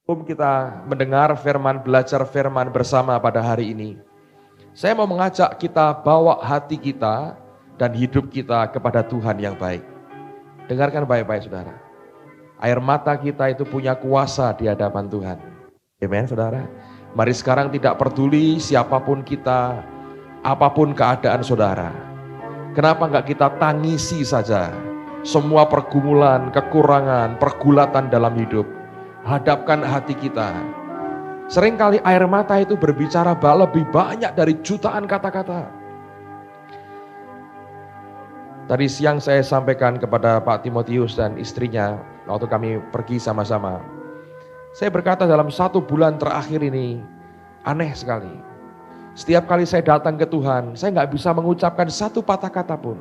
Sebelum kita mendengar firman, belajar firman bersama pada hari ini, saya mau mengajak kita bawa hati kita dan hidup kita kepada Tuhan yang baik. Dengarkan baik-baik saudara. Air mata kita itu punya kuasa di hadapan Tuhan. Amen saudara. Mari sekarang tidak peduli siapapun kita, apapun keadaan saudara. Kenapa enggak kita tangisi saja semua pergumulan, kekurangan, pergulatan dalam hidup. Hadapkan hati kita. Seringkali air mata itu berbicara lebih banyak dari jutaan kata-kata. Tadi siang saya sampaikan kepada Pak Timotius dan istrinya waktu kami pergi sama-sama. Saya berkata dalam 1 bulan terakhir ini aneh sekali. Setiap kali saya datang ke Tuhan, saya nggak bisa mengucapkan satu patah kata pun.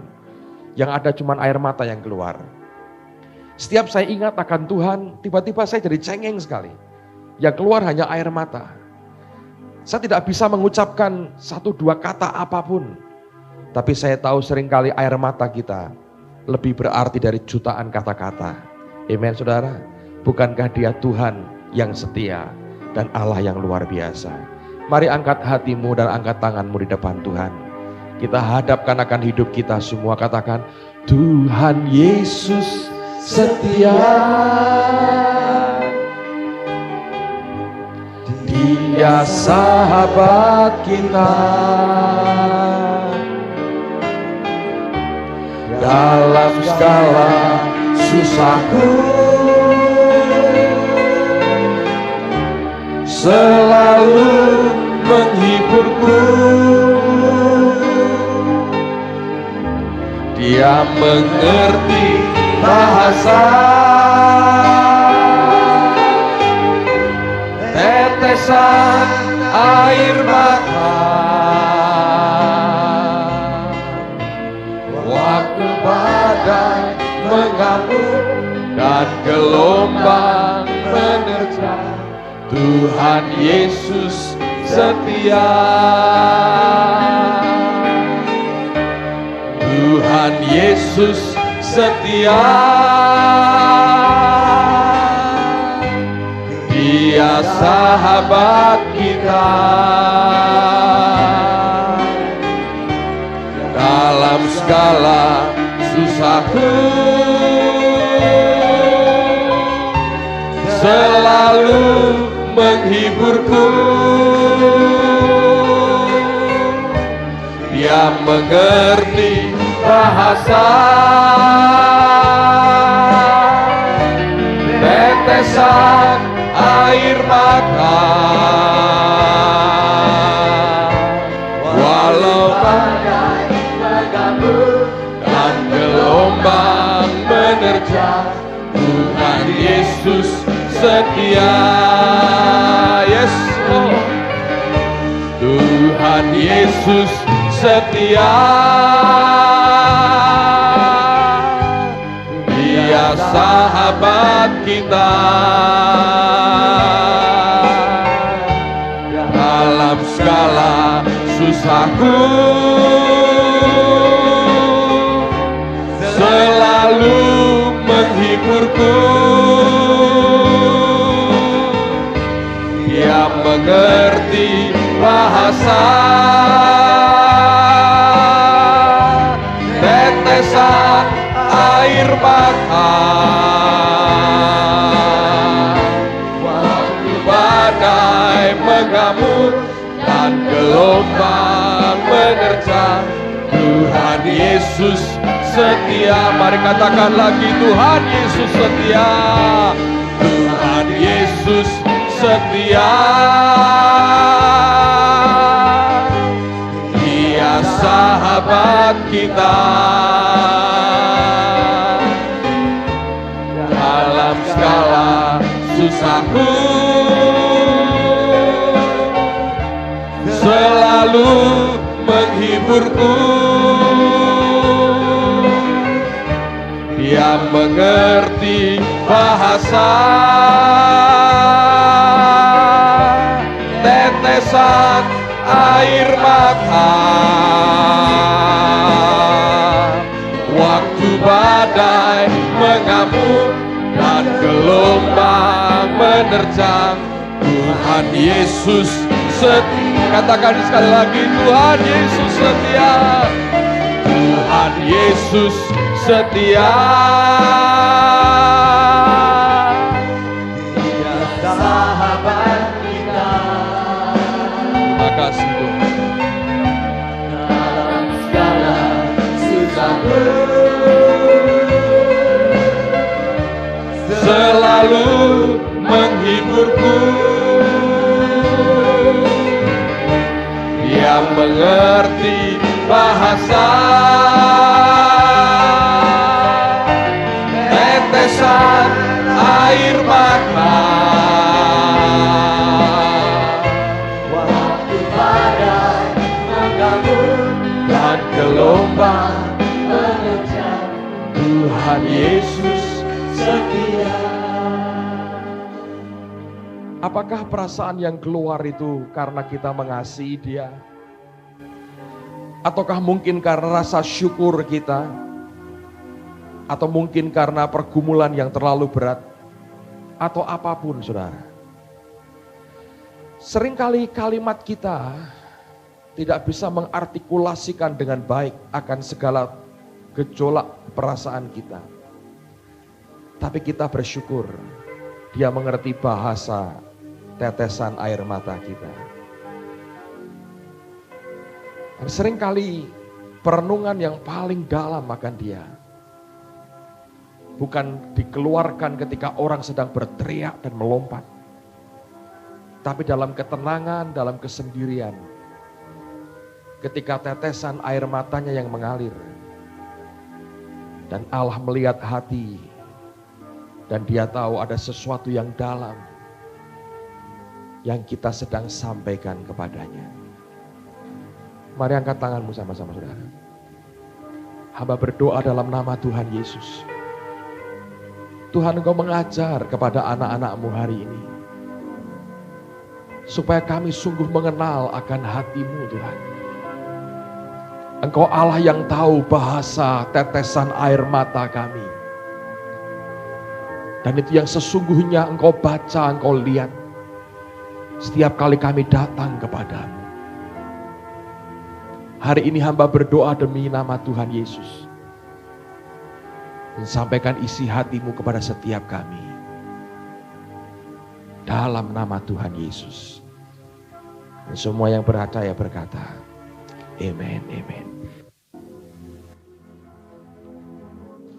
Yang ada cuma air mata yang keluar. Setiap saya ingat akan Tuhan, tiba-tiba saya jadi cengeng sekali. Yang keluar hanya air mata. Saya tidak bisa mengucapkan 1-2 kata apapun. Tapi saya tahu seringkali air mata kita lebih berarti dari jutaan kata-kata. Amen saudara. Bukankah Dia Tuhan yang setia dan Allah yang luar biasa. Mari angkat hatimu dan angkat tanganmu di depan Tuhan. Kita hadapkan akan hidup kita semua, katakan Tuhan Yesus setia, Dia sahabat kita dalam segala susahku, selalu menghiburku. Dia mengerti bahasa tetesan air mata waktu badai mengamuk dan gelombang menerjang. Tuhan Yesus setia, Tuhan Yesus setia, Dia sahabat kita dalam segala susahku, selalu menghiburku. Dia mengerti bahasa tetesan air mata, walau badai mengganggu dan gelombang menerjang. Tuhan Yesus setia, yes oh. Tuhan Yesus setia, Dia sahabat kita dalam segala susahku, selalu menghiburku. Dia mengerti bahasa tetesan air mata waktu badai mengamuk dan gelombang menerjang. Tuhan Yesus setia. Mari katakan lagi, Tuhan Yesus setia, Tuhan Yesus setia, Dia sahabat kita dalam segala susahku, selalu menghiburku. Dia mengerti bahasa tetesan air mata waktu badai mengamuk dan gelombang menerjang. Tuhan Yesus setia. Katakan sekali lagi, Tuhan Yesus setia. Tuhan Yesus setia. Dia sahabat kita. Terima kasih Tuhan. Dalam segala susahku Selalu menghiburku. Dia mengerti bahasa tetesan air mata. waktu badai mengganggu Dan gelombang menerjang. Tuhan Yesus. Setia. Apakah perasaan yang keluar itu karena kita mengasihi Dia? Ataukah mungkin karena rasa syukur kita? Atau mungkin karena pergumulan yang terlalu berat? Atau apapun saudara. Seringkali kalimat kita tidak bisa mengartikulasikan dengan baik akan segala gejolak perasaan kita. Tapi kita bersyukur Dia mengerti bahasa tetesan air mata kita. Dan seringkali perenungan yang paling dalam akan Dia bukan dikeluarkan ketika orang sedang berteriak dan melompat, tapi dalam ketenangan, dalam kesendirian, ketika tetesan air matanya yang mengalir, dan Allah melihat hati, dan Dia tahu ada sesuatu yang dalam yang kita sedang sampaikan kepadanya. Mari angkat tanganmu sama-sama saudara. Hamba berdoa dalam nama Tuhan Yesus. Tuhan, Engkau mengajar kepada anak-anak-Mu hari ini, supaya kami sungguh mengenal akan hati-Mu Tuhan. Engkau Allah yang tahu bahasa tetesan air mata kami. Dan itu yang sesungguhnya Engkau baca, Engkau lihat setiap kali kami datang kepadamu. Hari ini hamba berdoa demi nama Tuhan Yesus. Dan sampaikan isi hati-Mu kepada setiap kami. Dalam nama Tuhan Yesus. Dan semua yang percaya berkata, amen, amen.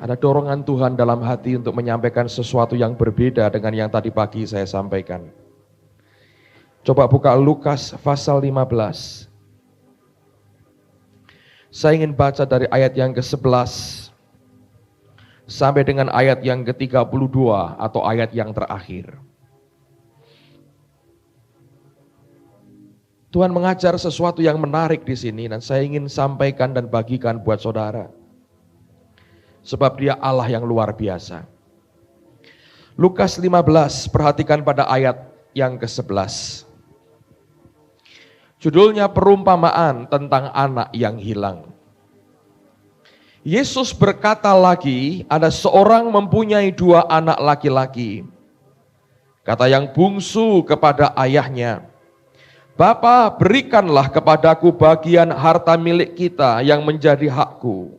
Ada dorongan Tuhan dalam hati untuk menyampaikan sesuatu yang berbeda dengan yang tadi pagi saya sampaikan. Coba buka Lukas pasal 15. Saya ingin baca dari ayat yang ke-11 sampai dengan ayat yang ke-32 atau ayat yang terakhir. Tuhan mengajar sesuatu yang menarik di sini dan saya ingin sampaikan dan bagikan buat saudara. Sebab Dia Allah yang luar biasa. Lukas 15, perhatikan pada ayat yang ke-11. Judulnya perumpamaan tentang anak yang hilang. Yesus berkata lagi, ada seorang mempunyai 2 anak laki-laki. Kata yang bungsu kepada ayahnya, Bapa, berikanlah kepadaku bagian harta milik kita yang menjadi hakku.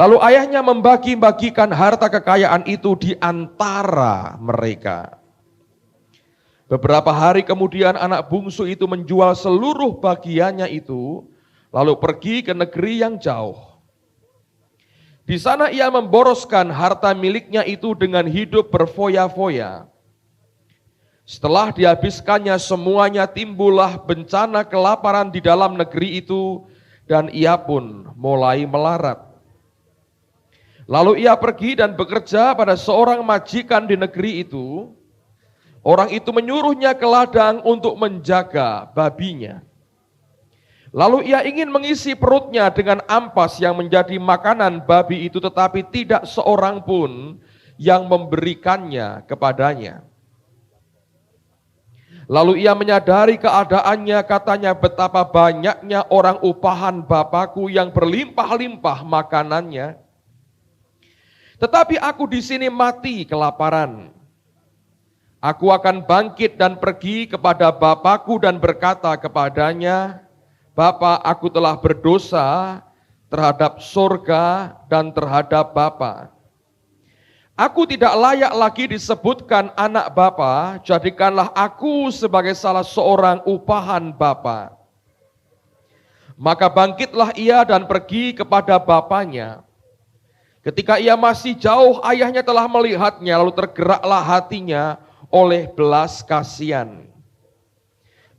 Lalu ayahnya membagi-bagikan harta kekayaan itu di antara mereka. Beberapa hari kemudian anak bungsu itu menjual seluruh bagiannya itu, lalu pergi ke negeri yang jauh. Di sana ia memboroskan harta miliknya itu dengan hidup berfoya-foya. Setelah dihabiskannya semuanya, timbullah bencana kelaparan di dalam negeri itu, dan ia pun mulai melarat. Lalu ia pergi dan bekerja pada seorang majikan di negeri itu. Orang itu menyuruhnya ke ladang untuk menjaga babinya. Lalu ia ingin mengisi perutnya dengan ampas yang menjadi makanan babi itu, tetapi tidak seorang pun yang memberikannya kepadanya. Lalu ia menyadari keadaannya, katanya, betapa banyaknya orang upahan Bapakku yang berlimpah-limpah makanannya. Tetapi aku di sini mati kelaparan. Aku akan bangkit dan pergi kepada bapakku dan berkata kepadanya, Bapa, aku telah berdosa terhadap surga dan terhadap Bapa. Aku tidak layak lagi disebutkan anak Bapa, jadikanlah aku sebagai salah seorang upahan Bapa. Maka bangkitlah ia dan pergi kepada bapanya. Ketika ia masih jauh, ayahnya telah melihatnya, lalu tergeraklah hatinya oleh belas kasihan.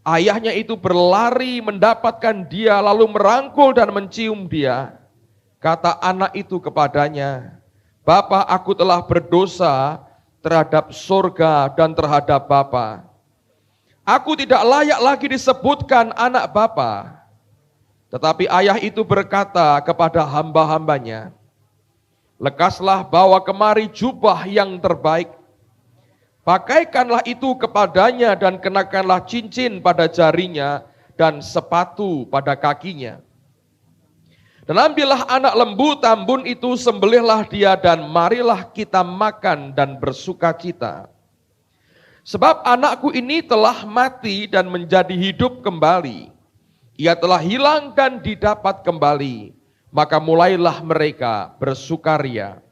Ayahnya itu berlari mendapatkan dia, lalu merangkul dan mencium dia. Kata anak itu kepadanya, Bapa, aku telah berdosa terhadap surga dan terhadap Bapa. Aku tidak layak lagi disebutkan anak Bapa. Tetapi ayah itu berkata kepada hamba-hambanya, lekaslah bawa kemari jubah yang terbaik, pakaikanlah itu kepadanya dan kenakanlah cincin pada jarinya dan sepatu pada kakinya. Dan ambillah anak lembu tambun itu, sembelihlah dia dan marilah kita makan dan bersukacita. Sebab anakku ini telah mati dan menjadi hidup kembali. Ia telah hilang dan didapat kembali. Maka mulailah mereka bersukaria.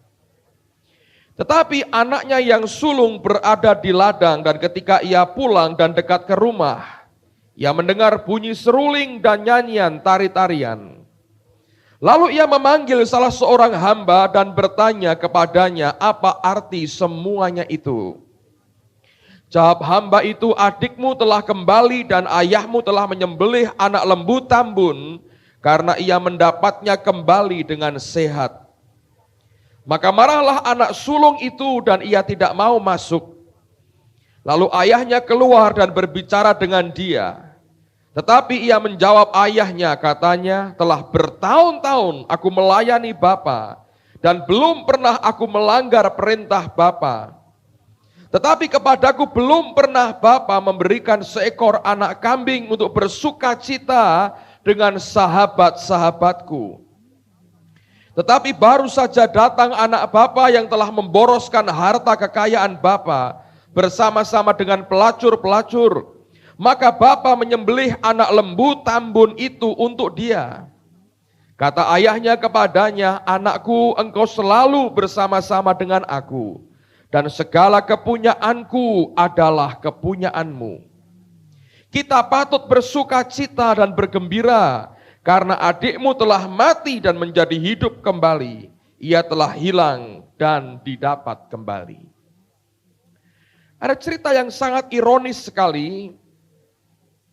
Tetapi anaknya yang sulung berada di ladang, dan ketika ia pulang dan dekat ke rumah, ia mendengar bunyi seruling dan nyanyian tari-tarian. Lalu ia memanggil salah seorang hamba dan bertanya kepadanya, apa arti semuanya itu? Jawab hamba itu, adikmu telah kembali dan ayahmu telah menyembelih anak lembu tambun, karena ia mendapatnya kembali dengan sehat. Maka marahlah anak sulung itu dan ia tidak mau masuk. Lalu ayahnya keluar dan berbicara dengan dia. Tetapi ia menjawab ayahnya, katanya, telah bertahun-tahun aku melayani Bapa dan belum pernah aku melanggar perintah Bapa. Tetapi kepadaku belum pernah Bapa memberikan seekor anak kambing untuk bersukacita dengan sahabat-sahabatku. Tetapi baru saja datang anak Bapa yang telah memboroskan harta kekayaan Bapa bersama-sama dengan pelacur-pelacur. Maka Bapa menyembelih anak lembu tambun itu untuk dia. Kata ayahnya kepadanya, anakku, engkau selalu bersama-sama dengan aku, dan segala kepunyaanku adalah kepunyaanmu. Kita patut bersukacita dan bergembira, karena adikmu telah mati dan menjadi hidup kembali. Ia telah hilang dan didapat kembali. Ada cerita yang sangat ironis sekali.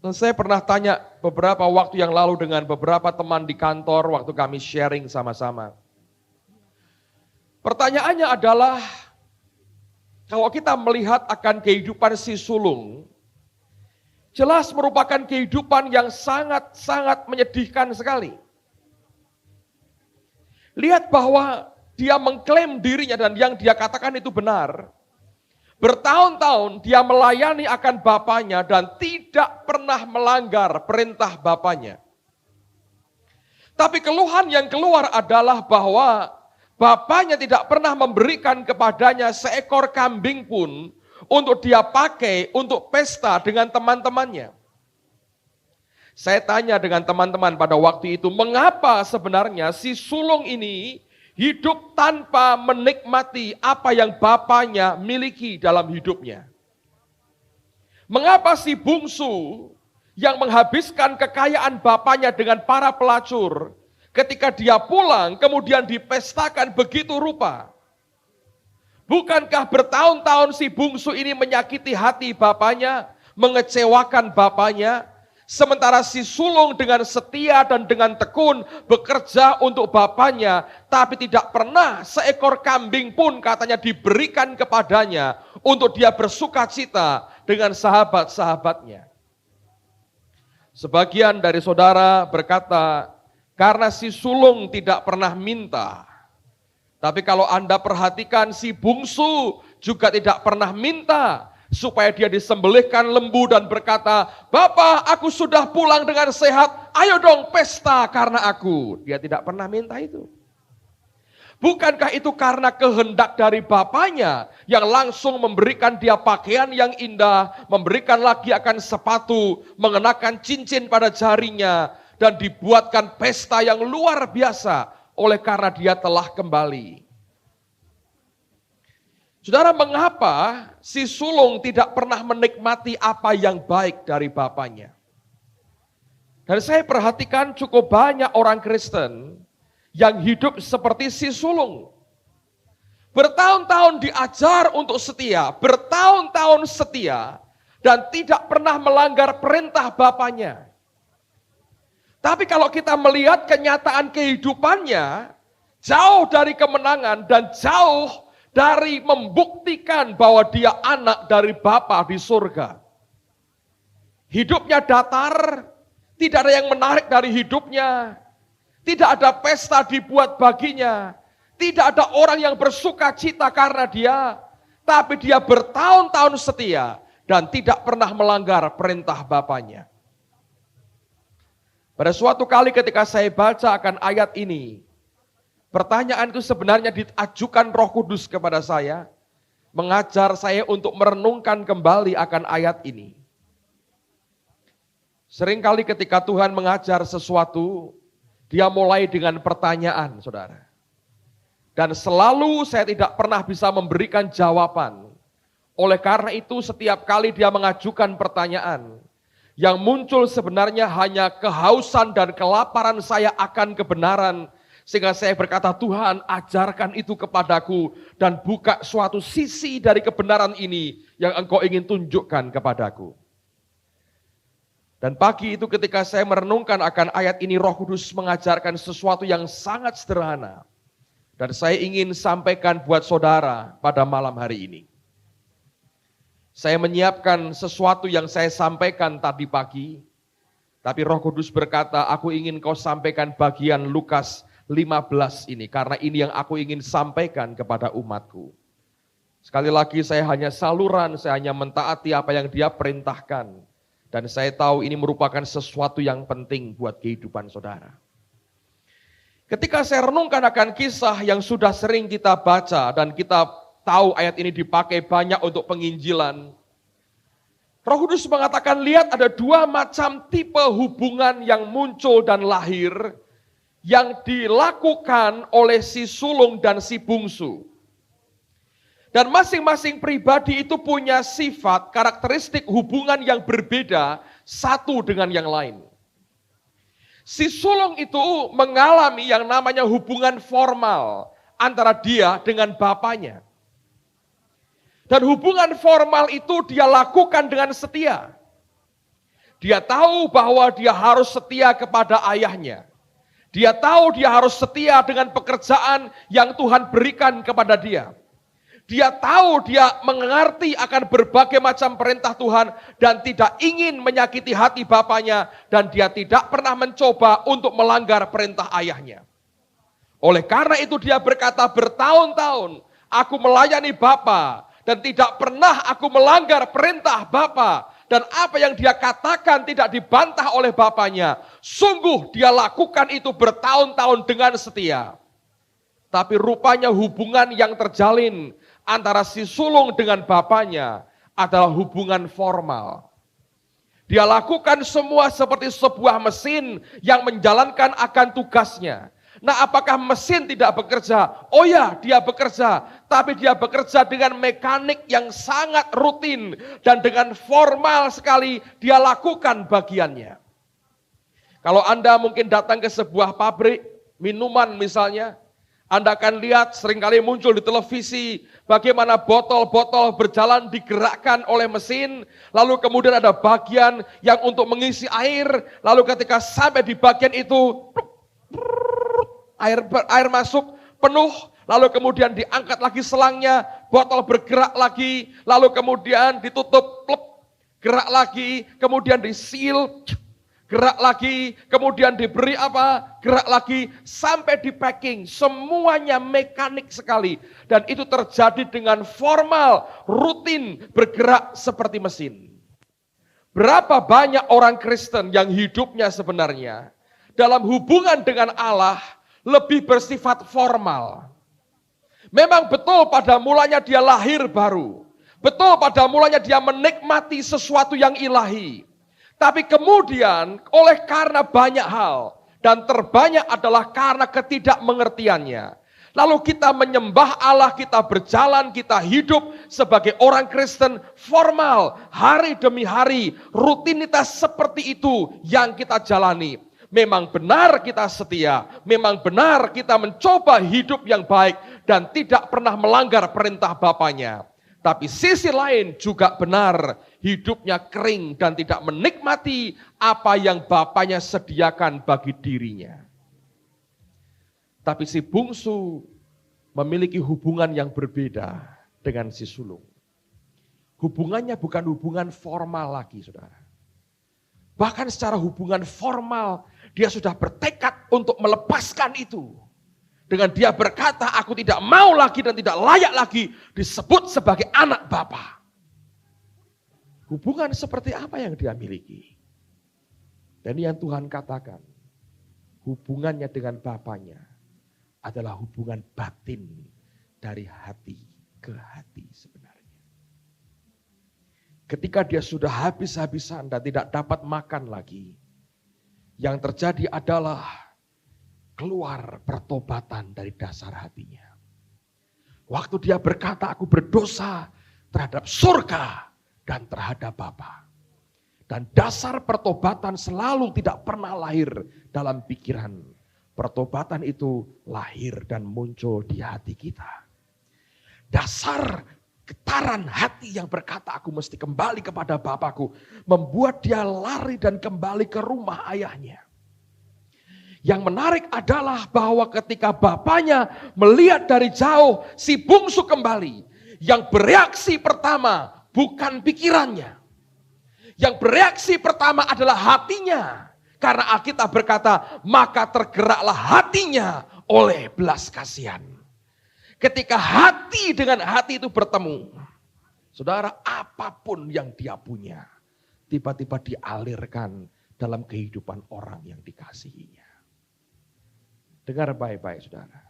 Dan saya pernah tanya beberapa waktu yang lalu dengan beberapa teman di kantor waktu kami sharing sama-sama. Pertanyaannya adalah, kalau kita melihat akan kehidupan si sulung, jelas merupakan kehidupan yang sangat-sangat menyedihkan sekali. Lihat bahwa dia mengklaim dirinya dan yang dia katakan itu benar. Bertahun-tahun dia melayani akan bapaknya dan tidak pernah melanggar perintah bapaknya. Tapi keluhan yang keluar adalah bahwa bapaknya tidak pernah memberikan kepadanya seekor kambing pun untuk dia pakai untuk pesta dengan teman-temannya. Saya tanya dengan teman-teman pada waktu itu, mengapa sebenarnya si sulung ini hidup tanpa menikmati apa yang bapaknya miliki dalam hidupnya? Mengapa si bungsu yang menghabiskan kekayaan bapaknya dengan para pelacur, ketika dia pulang kemudian dipestakan begitu rupa? Bukankah bertahun-tahun si bungsu ini menyakiti hati bapaknya, mengecewakan bapaknya? Sementara si sulung dengan setia dan dengan tekun bekerja untuk bapaknya, tapi tidak pernah seekor kambing pun katanya diberikan kepadanya untuk dia bersukacita dengan sahabat-sahabatnya. Sebagian dari saudara berkata, karena si sulung tidak pernah minta. Tapi kalau Anda perhatikan, si bungsu juga tidak pernah minta supaya dia disembelihkan lembu dan berkata, Bapak, aku sudah pulang dengan sehat, ayo dong pesta karena aku. Dia tidak pernah minta itu. Bukankah itu karena kehendak dari bapaknya yang langsung memberikan dia pakaian yang indah, memberikan lagi akan sepatu, mengenakan cincin pada jarinya, dan dibuatkan pesta yang luar biasa oleh karena dia telah kembali. Saudara, mengapa si sulung tidak pernah menikmati apa yang baik dari bapaknya? Dan saya perhatikan cukup banyak orang Kristen yang hidup seperti si sulung. Bertahun-tahun diajar untuk setia, bertahun-tahun setia, dan tidak pernah melanggar perintah bapaknya. Tapi kalau kita melihat kenyataan kehidupannya, jauh dari kemenangan dan jauh dari membuktikan bahwa dia anak dari Bapa di surga. Hidupnya datar, tidak ada yang menarik dari hidupnya. Tidak ada pesta dibuat baginya. Tidak ada orang yang bersuka cita karena dia. Tapi dia bertahun-tahun setia dan tidak pernah melanggar perintah bapaknya. Pada suatu kali ketika saya baca akan ayat ini, pertanyaan itu sebenarnya diajukan Roh Kudus kepada saya, mengajar saya untuk merenungkan kembali akan ayat ini. Seringkali ketika Tuhan mengajar sesuatu, dia mulai dengan pertanyaan, saudara. Dan selalu saya tidak pernah bisa memberikan jawaban. Oleh karena itu setiap kali dia mengajukan pertanyaan, yang muncul sebenarnya hanya kehausan dan kelaparan saya akan kebenaran. Sehingga saya berkata, Tuhan ajarkan itu kepadaku dan buka suatu sisi dari kebenaran ini yang Engkau ingin tunjukkan kepadaku. Dan pagi itu ketika saya merenungkan akan ayat ini, Roh Kudus mengajarkan sesuatu yang sangat sederhana. Dan saya ingin sampaikan buat saudara pada malam hari ini. Saya menyiapkan sesuatu yang saya sampaikan tadi pagi. Tapi Roh Kudus berkata, aku ingin kau sampaikan bagian Lukas 15 ini. Karena ini yang aku ingin sampaikan kepada umatku. Sekali lagi saya hanya saluran, saya hanya mentaati apa yang dia perintahkan. Dan saya tahu ini merupakan sesuatu yang penting buat kehidupan saudara. Ketika saya renungkan akan kisah yang sudah sering kita baca dan kita tahu ayat ini dipakai banyak untuk penginjilan. Roh Kudus mengatakan, lihat ada dua macam tipe hubungan yang muncul dan lahir yang dilakukan oleh si sulung dan si bungsu. Dan masing-masing pribadi itu punya sifat, karakteristik hubungan yang berbeda satu dengan yang lain. Si sulung itu mengalami yang namanya hubungan formal antara dia dengan bapaknya. Dan hubungan formal itu dia lakukan dengan setia. Dia tahu bahwa dia harus setia kepada ayahnya. Dia tahu dia harus setia dengan pekerjaan yang Tuhan berikan kepada dia. Dia tahu, dia mengerti akan berbagai macam perintah Tuhan dan tidak ingin menyakiti hati bapaknya dan dia tidak pernah mencoba untuk melanggar perintah ayahnya. Oleh karena itu dia berkata, bertahun-tahun aku melayani Bapa dan tidak pernah aku melanggar perintah Bapa dan apa yang dia katakan tidak dibantah oleh bapaknya. Sungguh dia lakukan itu bertahun-tahun dengan setia. Tapi rupanya hubungan yang terjalin antara si sulung dengan bapaknya adalah hubungan formal. Dia lakukan semua seperti sebuah mesin yang menjalankan akan tugasnya. Nah, apakah mesin tidak bekerja? Oh ya, dia bekerja. Tapi dia bekerja dengan mekanik yang sangat rutin. Dan dengan formal sekali dia lakukan bagiannya. Kalau Anda mungkin datang ke sebuah pabrik minuman misalnya, Anda akan lihat seringkali muncul di televisi bagaimana botol-botol berjalan digerakkan oleh mesin, lalu kemudian ada bagian yang untuk mengisi air, lalu ketika sampai di bagian itu, air masuk penuh, lalu kemudian diangkat lagi selangnya, botol bergerak lagi, lalu kemudian ditutup, gerak lagi, kemudian diseal, gerak lagi, kemudian diberi apa, gerak lagi, sampai di packing, semuanya mekanik sekali. Dan itu terjadi dengan formal, rutin, bergerak seperti mesin. Berapa banyak orang Kristen yang hidupnya sebenarnya dalam hubungan dengan Allah lebih bersifat formal. Memang betul pada mulanya dia lahir baru. Betul pada mulanya dia menikmati sesuatu yang ilahi. Tapi kemudian oleh karena banyak hal, dan terbanyak adalah karena ketidakmengertiannya. Lalu kita menyembah Allah, kita berjalan, kita hidup sebagai orang Kristen formal, hari demi hari, rutinitas seperti itu yang kita jalani. Memang benar kita setia, memang benar kita mencoba hidup yang baik dan tidak pernah melanggar perintah Bapaknya. Tapi sisi lain juga benar, hidupnya kering dan tidak menikmati apa yang Bapaknya sediakan bagi dirinya. Tapi si bungsu memiliki hubungan yang berbeda dengan si sulung. Hubungannya bukan hubungan formal lagi, saudara. Bahkan secara hubungan formal, dia sudah bertekad untuk melepaskan itu. Dengan dia berkata, aku tidak mau lagi dan tidak layak lagi disebut sebagai anak Bapa. Hubungan seperti apa yang dia miliki? Dan yang Tuhan katakan, hubungannya dengan Bapaknya adalah hubungan batin dari hati ke hati sebenarnya. Ketika dia sudah habis-habisan dan tidak dapat makan lagi, yang terjadi adalah keluar pertobatan dari dasar hatinya. Waktu dia berkata, aku berdosa terhadap surga dan terhadap Bapa. Dan dasar pertobatan selalu tidak pernah lahir dalam pikiran. Pertobatan itu lahir dan muncul di hati kita. Dasar getaran hati yang berkata aku mesti kembali kepada Bapakku, membuat dia lari dan kembali ke rumah ayahnya. Yang menarik adalah bahwa ketika bapaknya melihat dari jauh si bungsu kembali, yang bereaksi pertama bukan pikirannya. Yang bereaksi pertama adalah hatinya. Karena Alkitab berkata, maka tergeraklah hatinya oleh belas kasihan. Ketika hati dengan hati itu bertemu, saudara, apapun yang dia punya, tiba-tiba dialirkan dalam kehidupan orang yang dikasihinya. Dengar baik-baik, saudara.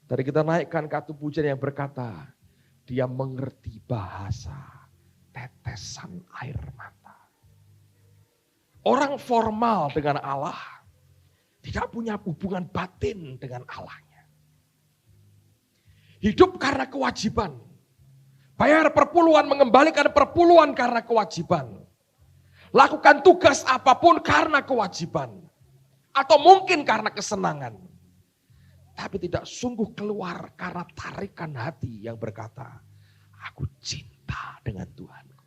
Tadi kita naikkan kata pujian yang berkata, dia mengerti bahasa tetesan air mata. Orang formal dengan Allah tidak punya hubungan batin dengan Allahnya. Hidup karena kewajiban. Bayar perpuluhan, mengembalikan perpuluhan karena kewajiban. Lakukan tugas apapun karena kewajiban. Atau mungkin karena kesenangan. Tapi tidak sungguh keluar karena tarikan hati yang berkata, aku cinta dengan Tuhanku.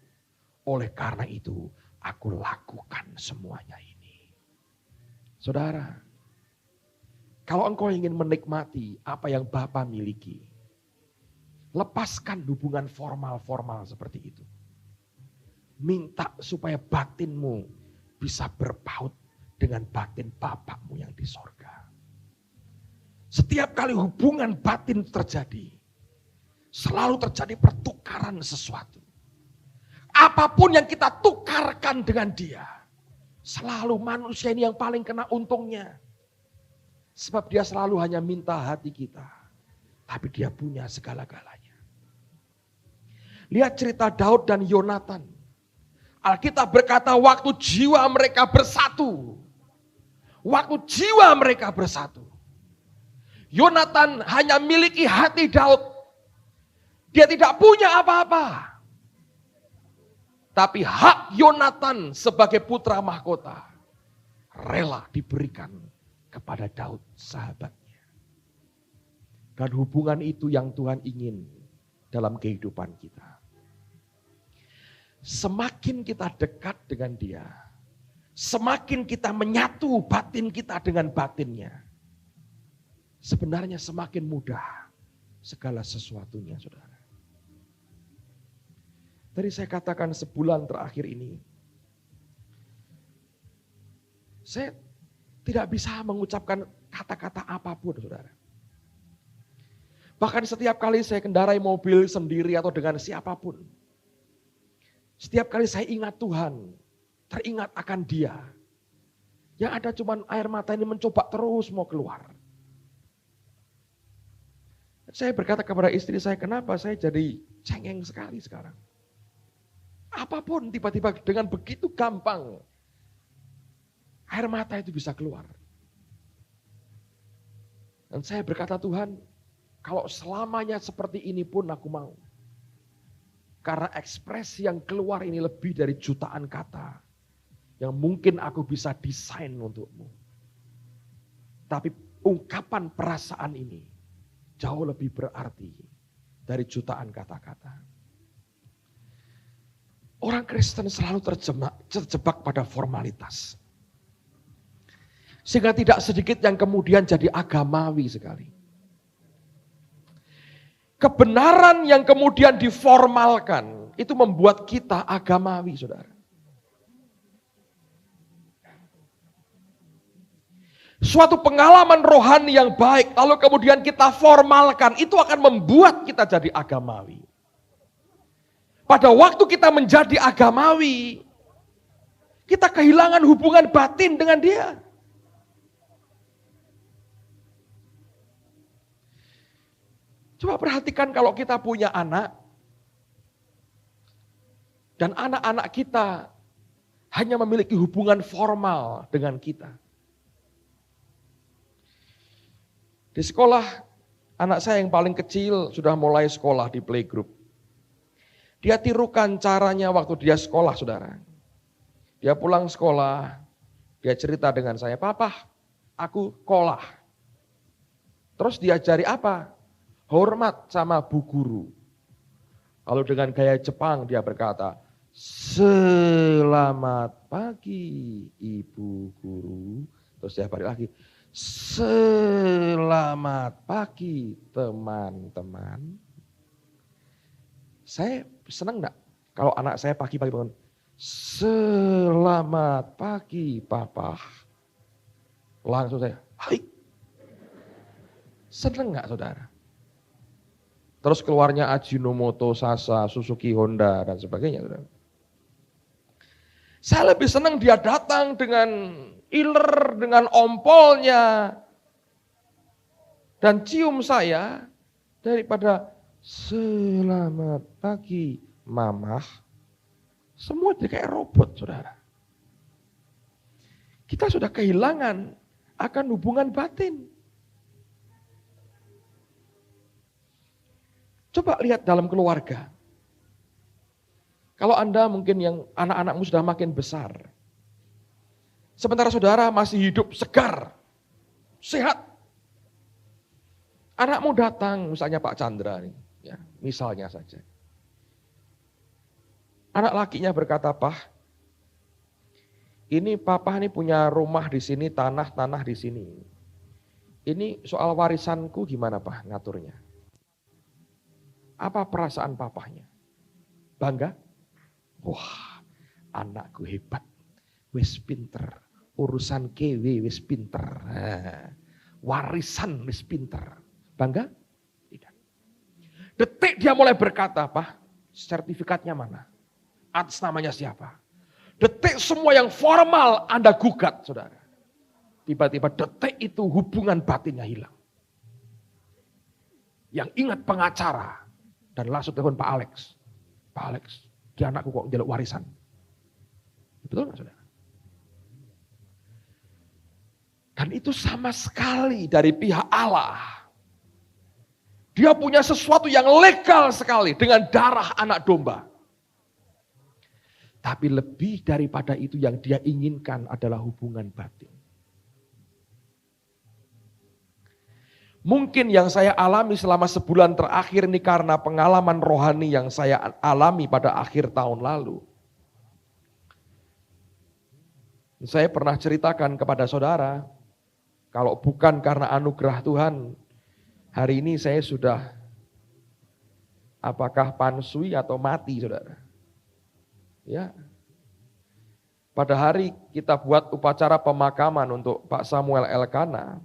Oleh karena itu, aku lakukan semuanya ini. Saudara, kalau engkau ingin menikmati apa yang Bapa miliki, lepaskan hubungan formal-formal seperti itu. Minta supaya batinmu bisa berpaut dengan batin Bapakmu yang di sorga. Setiap kali hubungan batin terjadi, selalu terjadi pertukaran sesuatu. Apapun yang kita tukarkan dengan dia, selalu manusia ini yang paling kena untungnya. Sebab dia selalu hanya minta hati kita, tapi dia punya segala-galanya. Lihat cerita Daud dan Yonatan. Alkitab berkata waktu jiwa mereka bersatu. Waktu jiwa mereka bersatu. Yonatan hanya miliki hati Daud. Dia tidak punya apa-apa. Tapi hak Yonatan sebagai putra mahkota rela diberikan kepada Daud sahabatnya. Dan hubungan itu yang Tuhan ingin dalam kehidupan kita. Semakin kita dekat dengan dia, semakin kita menyatu batin kita dengan batinnya. Sebenarnya semakin mudah segala sesuatunya, saudara. Tadi saya katakan sebulan terakhir ini, saya tidak bisa mengucapkan kata-kata apapun, saudara. Bahkan setiap kali saya kendarai mobil sendiri atau dengan siapapun, setiap kali saya ingat Tuhan, teringat akan dia, yang ada cuman air mata ini mencoba terus mau keluar. Saya berkata kepada istri saya, kenapa saya jadi cengeng sekali sekarang. Apapun tiba-tiba dengan begitu gampang, air mata itu bisa keluar. Dan saya berkata, Tuhan, kalau selamanya seperti ini pun aku mau. Karena ekspresi yang keluar ini lebih dari jutaan kata. Yang mungkin aku bisa desain untukmu. Tapi ungkapan perasaan ini jauh lebih berarti dari jutaan kata-kata. Orang Kristen selalu terjebak pada formalitas. Sehingga tidak sedikit yang kemudian jadi agamawi sekali. Kebenaran yang kemudian diformalkan, itu membuat kita agamawi, saudara. Suatu pengalaman rohani yang baik, lalu kemudian kita formalkan, itu akan membuat kita jadi agamawi. Pada waktu kita menjadi agamawi, kita kehilangan hubungan batin dengan dia. Coba perhatikan kalau kita punya anak, dan anak-anak kita hanya memiliki hubungan formal dengan kita. Di sekolah, anak saya yang paling kecil sudah mulai sekolah di playgroup. Dia tirukan caranya waktu dia sekolah, saudara. Dia pulang sekolah, dia cerita dengan saya, Papa, aku sekolah. Terus diajari apa? Hormat sama bu guru. Lalu dengan gaya Jepang dia berkata, selamat pagi ibu guru. Terus dia balik lagi, selamat pagi teman-teman. Saya senang enggak kalau anak saya pagi-pagi bangun, selamat pagi papa. Langsung saya, hai. Senang enggak saudara? Terus keluarnya Ajinomoto, Sasa, Suzuki, Honda, dan sebagainya. Saudara. Saya lebih senang dia datang dengan iler, dengan ompolnya, dan cium saya, daripada selamat pagi mamah. Semua jadi kayak robot, saudara. Kita sudah kehilangan akan hubungan batin. Coba lihat dalam keluarga. Kalau Anda mungkin yang anak-anakmu sudah makin besar. Sementara saudara masih hidup segar, sehat. Anakmu datang, misalnya Pak Chandra nih, ya, misalnya saja. Anak lakinya berkata, Pak, ini papa nih punya rumah di sini, tanah di sini. Ini soal warisanku gimana Pak ngaturnya? Apa perasaan papahnya? Bangga? Wah, anakku hebat, wis pinter, urusan kewe wis pinter, warisan wis pinter. Bangga? Tidak. Detik dia mulai berkata, Pak, sertifikatnya mana? Atas namanya siapa? Detik semua yang formal Anda gugat, saudara. Tiba-tiba detik itu hubungan batinnya hilang. Yang ingat pengacara, dan langsung telepon Pak Alex. Pak Alex, dia anakku kok jaluk warisan. Betul nggak saudara? Dan itu sama sekali dari pihak Allah. Dia punya sesuatu yang legal sekali dengan darah anak domba. Tapi lebih daripada itu yang dia inginkan adalah hubungan batin. Mungkin yang saya alami selama sebulan terakhir ini karena pengalaman rohani yang saya alami pada akhir tahun lalu. Saya pernah ceritakan kepada saudara, kalau bukan karena anugerah Tuhan, hari ini saya sudah apakah pansui atau mati saudara. Ya. Pada hari kita buat upacara pemakaman untuk Pak Samuel Elkana.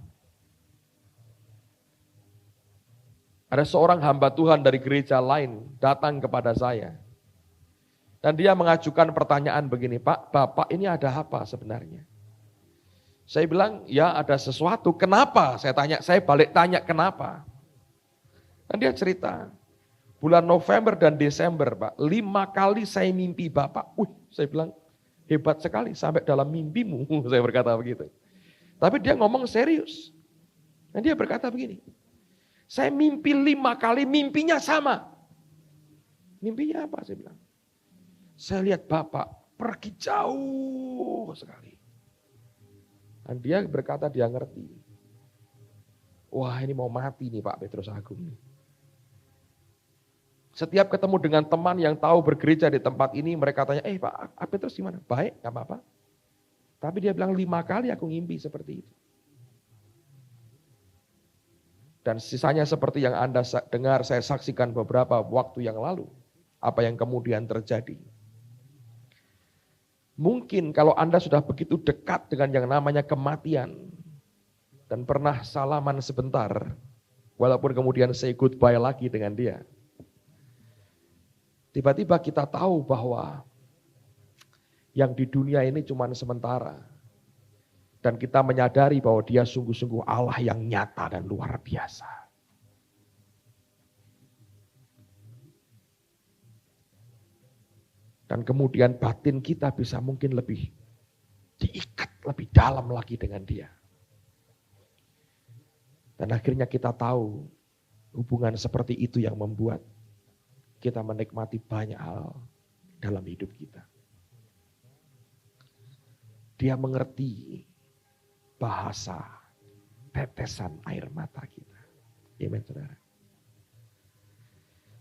Ada seorang hamba Tuhan dari gereja lain datang kepada saya. Dan dia mengajukan pertanyaan begini, Pak, Bapak ini ada apa sebenarnya? Saya bilang, ya ada sesuatu. Kenapa? Saya balik tanya kenapa? Dan dia cerita, bulan November dan Desember Pak, 5 kali saya mimpi Bapak. Saya bilang, hebat sekali sampai dalam mimpimu, saya berkata begitu. Tapi dia ngomong serius. Dan dia berkata begini, saya mimpi 5 kali, mimpinya sama. Mimpinya apa? Saya bilang, saya lihat Bapak pergi jauh sekali. Dan dia berkata dia ngerti. Wah, ini mau mati nih Pak Petrus Agung. Setiap ketemu dengan teman yang tahu bergereja di tempat ini, mereka tanya, Pak Petrus gimana? Baik, gak apa-apa. Tapi dia bilang 5 kali aku ngimpi seperti itu. Dan sisanya seperti yang Anda dengar, saya saksikan beberapa waktu yang lalu. Apa yang kemudian terjadi. Mungkin kalau Anda sudah begitu dekat dengan yang namanya kematian, dan pernah salaman sebentar, walaupun kemudian say goodbye lagi dengan dia. Tiba-tiba kita tahu bahwa yang di dunia ini cuma sementara. Dan kita menyadari bahwa dia sungguh-sungguh Allah yang nyata dan luar biasa. Dan kemudian batin kita bisa mungkin lebih diikat lebih dalam lagi dengan dia. Dan akhirnya kita tahu hubungan seperti itu yang membuat kita menikmati banyak hal dalam hidup kita. Dia mengerti bahasa tetesan air mata kita. Amen, saudara.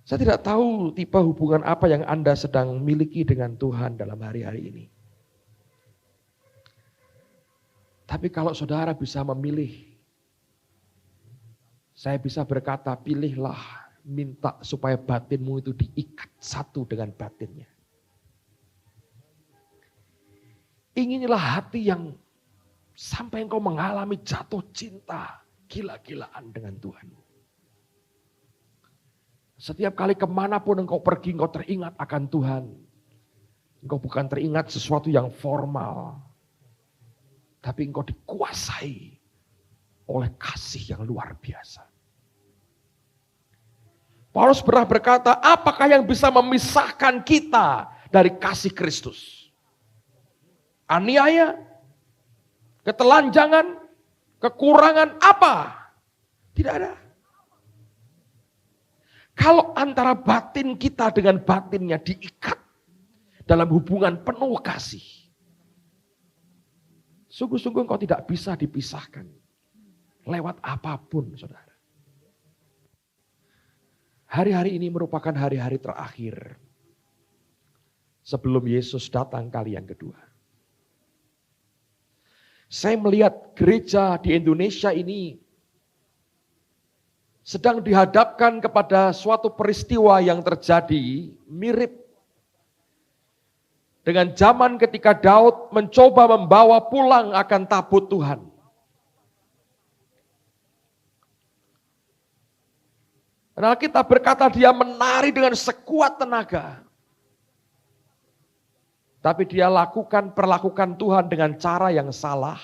Saya tidak tahu tipe hubungan apa yang Anda sedang miliki dengan Tuhan dalam hari-hari ini. Tapi kalau saudara bisa memilih, saya bisa berkata, pilihlah, minta supaya batinmu itu diikat satu dengan batinnya. Inginilah hati yang sampai engkau mengalami jatuh cinta, gila-gilaan dengan Tuhan. Setiap kali kemanapun engkau pergi, engkau teringat akan Tuhan. Engkau bukan teringat sesuatu yang formal, tapi engkau dikuasai oleh kasih yang luar biasa. Paulus pernah berkata, apakah yang bisa memisahkan kita dari kasih Kristus? Aniaya, ketelanjangan, kekurangan apa? Tidak ada. Kalau antara batin kita dengan batinnya diikat dalam hubungan penuh kasih, sungguh-sungguh engkau tidak bisa dipisahkan lewat apapun, saudara. Hari-hari ini merupakan hari-hari terakhir sebelum Yesus datang kali yang kedua. Saya melihat gereja di Indonesia ini sedang dihadapkan kepada suatu peristiwa yang terjadi mirip dengan zaman ketika Daud mencoba membawa pulang akan tabut Tuhan. Dan Alkitab berkata dia menari dengan sekuat tenaga. Tapi dia perlakukan Tuhan dengan cara yang salah.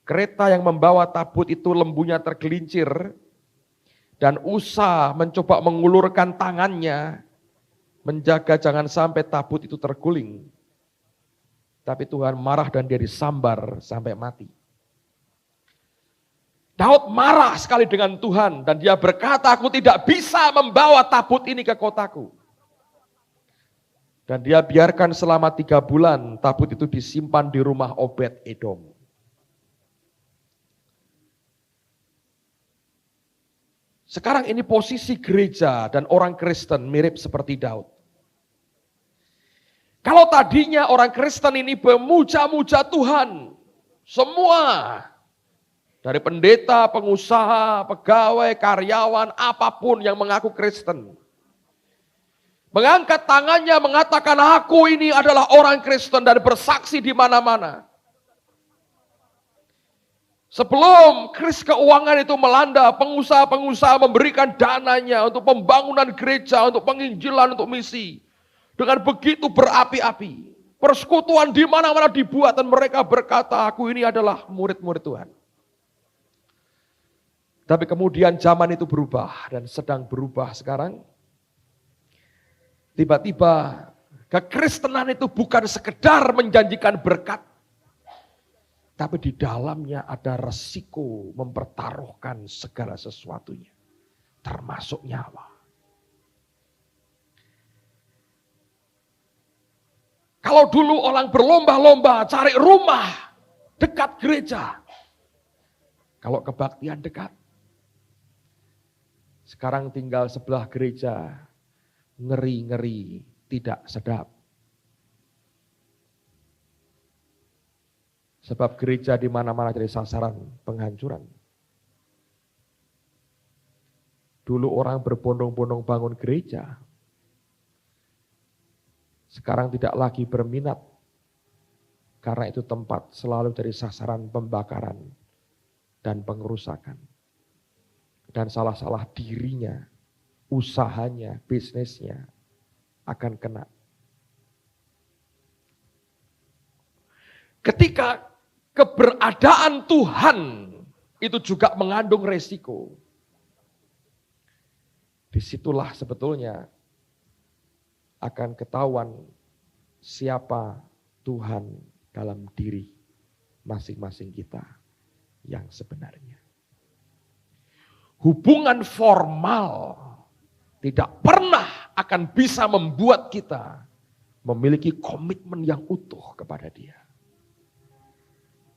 Kereta yang membawa tabut itu lembunya tergelincir. Dan Usa mencoba mengulurkan tangannya. Menjaga jangan sampai tabut itu terguling. Tapi Tuhan marah dan dia disambar sampai mati. Daud marah sekali dengan Tuhan. Dan dia berkata, aku tidak bisa membawa tabut ini ke kotaku. Dan dia biarkan selama 3 bulan tabut itu disimpan di rumah Obed Edom. Sekarang ini posisi gereja dan orang Kristen mirip seperti Daud. Kalau tadinya orang Kristen ini memuja-muja Tuhan, semua dari pendeta, pengusaha, pegawai, karyawan, apapun yang mengaku Kristen, mengangkat tangannya mengatakan aku ini adalah orang Kristen dan bersaksi di mana-mana. Sebelum krisis keuangan itu melanda, pengusaha-pengusaha memberikan dananya untuk pembangunan gereja, untuk penginjilan, untuk misi. Dengan begitu berapi-api. Persekutuan di mana-mana dibuat dan mereka berkata, aku ini adalah murid-murid Tuhan. Tapi kemudian zaman itu berubah dan sedang berubah sekarang. Tiba-tiba kekristenan itu bukan sekedar menjanjikan berkat. Tapi di dalamnya ada resiko mempertaruhkan segala sesuatunya. Termasuk nyawa. Kalau dulu orang berlomba-lomba cari rumah dekat gereja. Kalau kebaktian dekat. Sekarang tinggal sebelah gereja, ngeri-ngeri, tidak sedap. Sebab gereja di mana-mana jadi sasaran penghancuran. Dulu orang berbondong-bondong bangun gereja. Sekarang tidak lagi berminat. Karena itu tempat selalu jadi sasaran pembakaran dan pengerusakan. Dan salah-salah dirinya, usahanya, bisnisnya akan kena. Ketika keberadaan Tuhan itu juga mengandung resiko. Disitulah sebetulnya akan ketahuan siapa Tuhan dalam diri masing-masing kita yang sebenarnya. Hubungan formal tidak pernah akan bisa membuat kita memiliki komitmen yang utuh kepada Dia.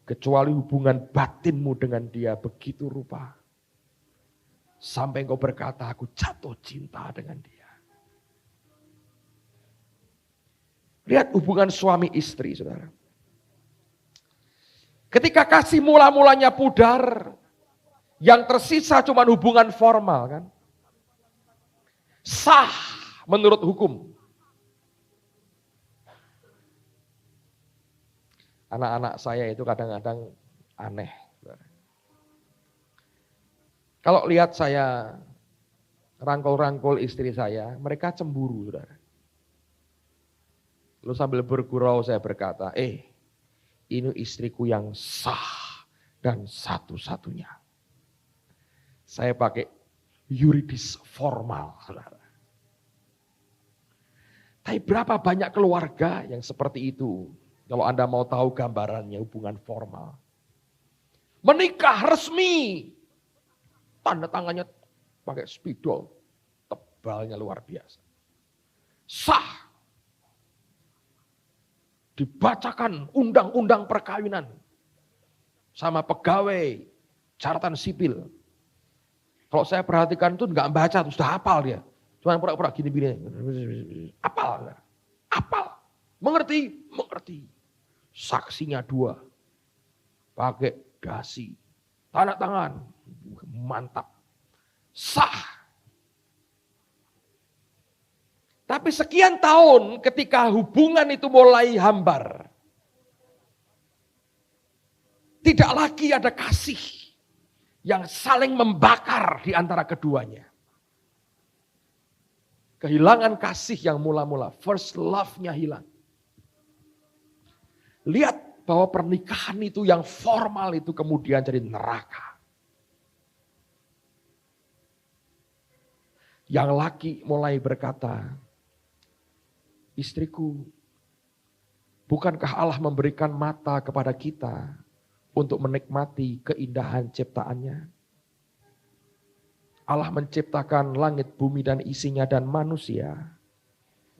Kecuali hubungan batinmu dengan Dia begitu rupa. Sampai engkau berkata, aku jatuh cinta dengan Dia. Lihat hubungan suami istri, saudara. Ketika kasih mula-mulanya pudar, yang tersisa cuma hubungan formal kan. Sah menurut hukum. Anak-anak saya itu kadang-kadang aneh. Kalau lihat saya rangkul-rangkul istri saya, mereka cemburu, saudara. Lalu sambil bergurau saya berkata, ini istriku yang sah dan satu-satunya. Saya pakai yuridis formal, saudara. Tapi berapa banyak keluarga yang seperti itu? Kalau Anda mau tahu gambarannya hubungan formal. Menikah resmi. Tanda tangannya pakai spidol. Tebalnya luar biasa. Sah. Dibacakan undang-undang perkawinan. Sama pegawai catatan sipil. Kalau saya perhatikan itu enggak baca, sudah hafal dia. Cuma pura-pura gini-gini. Hafal. Hafal. Mengerti? Mengerti. Saksinya 2. Pakai dasi. Tanda tangan. Mantap. Sah. Tapi sekian tahun ketika hubungan itu mulai hambar. Tidak lagi ada kasih yang saling membakar di antara keduanya. Kehilangan kasih yang mula-mula, first love-nya hilang. Lihat bahwa pernikahan itu yang formal itu kemudian jadi neraka. Yang laki mulai berkata, istriku, bukankah Allah memberikan mata kepada kita untuk menikmati keindahan ciptaannya? Allah menciptakan langit, bumi, dan isinya dan manusia.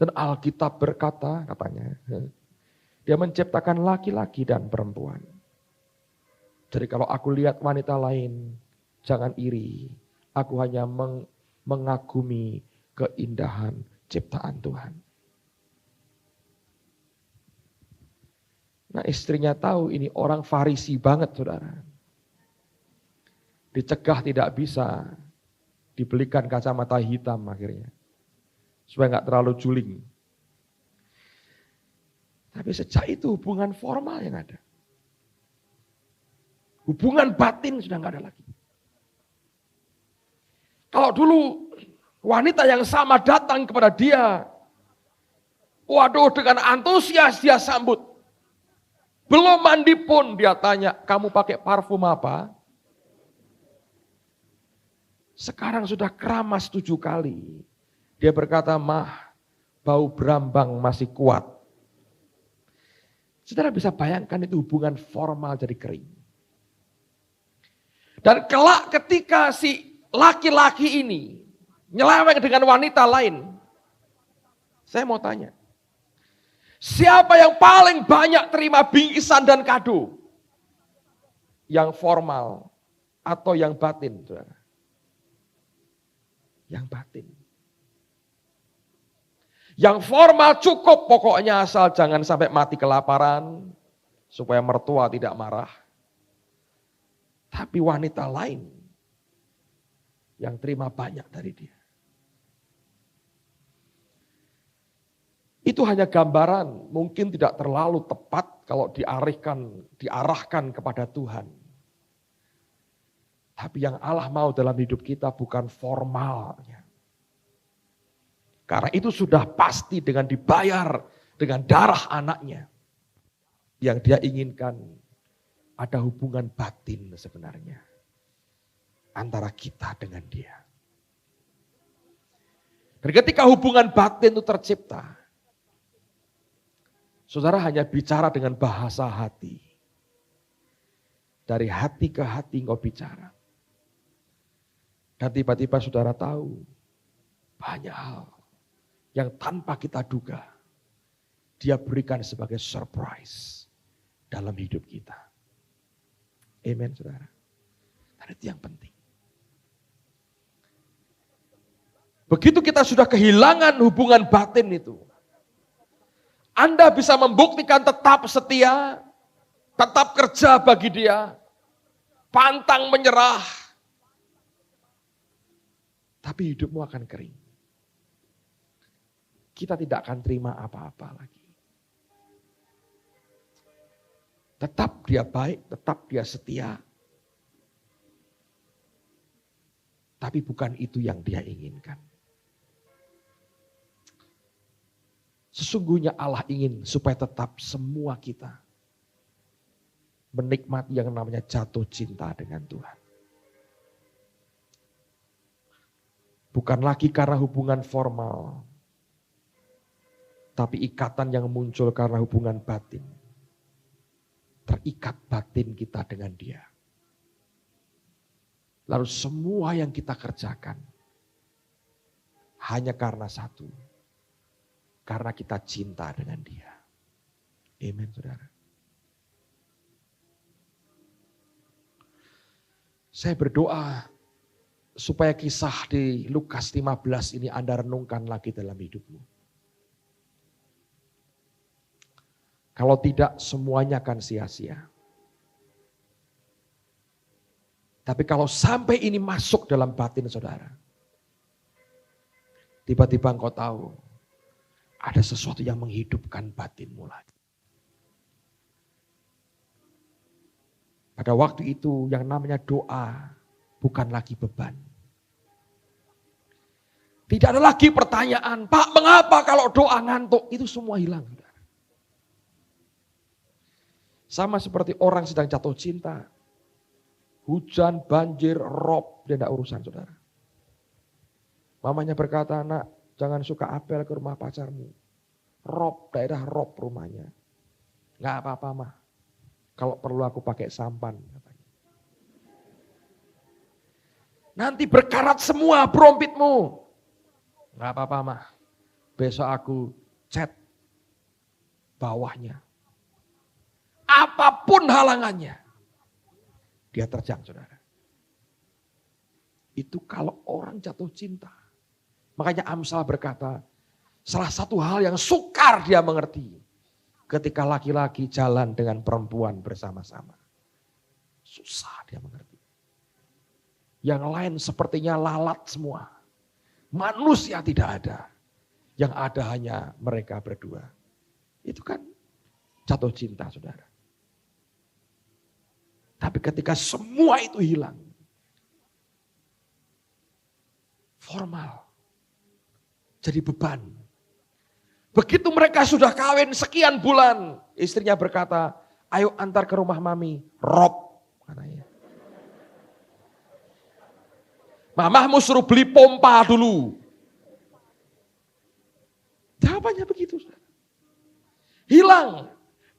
Dan Alkitab berkata, katanya, Dia menciptakan laki-laki dan perempuan. Jadi kalau aku lihat wanita lain, jangan iri. Aku hanya mengagumi keindahan ciptaan Tuhan. Nah, istrinya tahu ini orang Farisi banget, saudara. Dicegah tidak bisa, dibelikan kacamata hitam akhirnya. Supaya nggak terlalu juling. Tapi sejak itu hubungan formal yang ada. Hubungan batin sudah nggak ada lagi. Kalau dulu wanita yang sama datang kepada dia, waduh dengan antusias dia sambut. Belum mandi pun dia tanya, kamu pakai parfum apa? Sekarang sudah keramas 7 kali. Dia berkata, "Mah, bau berambang masih kuat." Saudara bisa bayangkan itu hubungan formal jadi kering. Dan kelak ketika si laki-laki ini nyeleweng dengan wanita lain, saya mau tanya, siapa yang paling banyak terima bingkisan dan kado? Yang formal atau yang batin, saudara? Yang batin. Yang formal cukup, pokoknya asal jangan sampai mati kelaparan, supaya mertua tidak marah. Tapi wanita lain yang terima banyak dari dia. Itu hanya gambaran, mungkin tidak terlalu tepat kalau diarahkan kepada Tuhan. Tapi yang Allah mau dalam hidup kita bukan formalnya. Karena itu sudah pasti dengan dibayar dengan darah anaknya. Yang dia inginkan ada hubungan batin sebenarnya. Antara kita dengan dia. Dan ketika hubungan batin itu tercipta. Saudara hanya bicara dengan bahasa hati. Dari hati ke hati engkau bicara. Dan tiba-tiba saudara tahu banyak hal yang tanpa kita duga, dia berikan sebagai surprise dalam hidup kita. Amen, saudara. Dan itu yang penting. Begitu kita sudah kehilangan hubungan batin itu, Anda bisa membuktikan tetap setia, tetap kerja bagi dia, pantang menyerah, tapi hidupmu akan kering. Kita tidak akan terima apa-apa lagi. Tetap dia baik, tetap dia setia. Tapi bukan itu yang dia inginkan. Sesungguhnya Allah ingin supaya tetap semua kita menikmati yang namanya jatuh cinta dengan Tuhan. Bukan lagi karena hubungan formal, tapi ikatan yang muncul karena hubungan batin. Terikat batin kita dengan dia. Lalu semua yang kita kerjakan hanya karena satu. Karena kita cinta dengan dia. Amen, saudara. Saya berdoa supaya kisah di Lukas 15 ini Anda renungkan lagi dalam hidupmu. Kalau tidak, semuanya akan sia-sia. Tapi kalau sampai ini masuk dalam batin saudara, tiba-tiba engkau tahu, ada sesuatu yang menghidupkan batinmu lagi. Pada waktu itu yang namanya doa bukan lagi beban. Tidak ada lagi pertanyaan, "Pak, mengapa kalau doa ngantuk?" Itu semua hilang. Sama seperti orang sedang jatuh cinta. Hujan, banjir, rob, dia tidak urusan saudara. Mamanya berkata, "Nak, jangan suka apel ke rumah pacarmu. Rob, daerah rob rumahnya. Nggak apa-apa mah. Kalau perlu aku pakai sampan." Katanya. "Nanti berkarat semua berompitmu." "Nggak apa-apa mah. Besok aku cat bawahnya." Apapun halangannya, dia terjang saudara. Itu kalau orang jatuh cinta. Makanya Amsal berkata, salah satu hal yang sukar dia mengerti. Ketika laki-laki jalan dengan perempuan bersama-sama. Susah dia mengerti. Yang lain sepertinya lalat semua. Manusia tidak ada. Yang ada hanya mereka berdua. Itu kan jatuh cinta saudara. Tapi ketika semua itu hilang, formal, jadi beban. Begitu mereka sudah kawin sekian bulan, istrinya berkata, "Ayo antar ke rumah mami, rob," katanya. Mamahmu suruh beli pompa dulu. Jawabannya begitu, saudara. Hilang.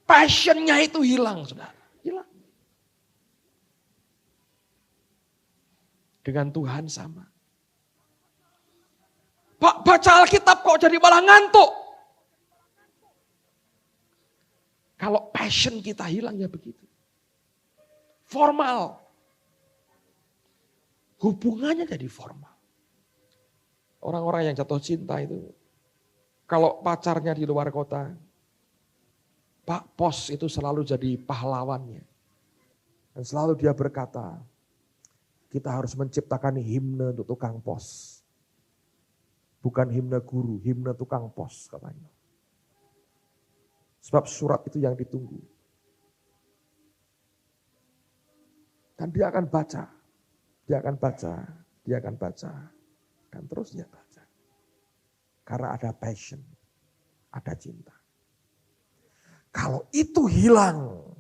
Passionnya itu hilang, saudara. Hilang. Dengan Tuhan sama. Pak, baca Alkitab kok jadi malah ngantuk. Kalau passion kita hilang ya begitu. Formal. Hubungannya jadi formal. Orang-orang yang jatuh cinta itu, kalau pacarnya di luar kota, Pak Pos itu selalu jadi pahlawannya. Dan selalu dia berkata, kita harus menciptakan himne untuk tukang pos. Bukan himne guru, himne tukang pos katanya. Sebab surat itu yang ditunggu. Dan dia akan baca, dia akan baca, dia akan baca. Dan terus dia baca. Karena ada passion, ada cinta. Kalau itu hilang,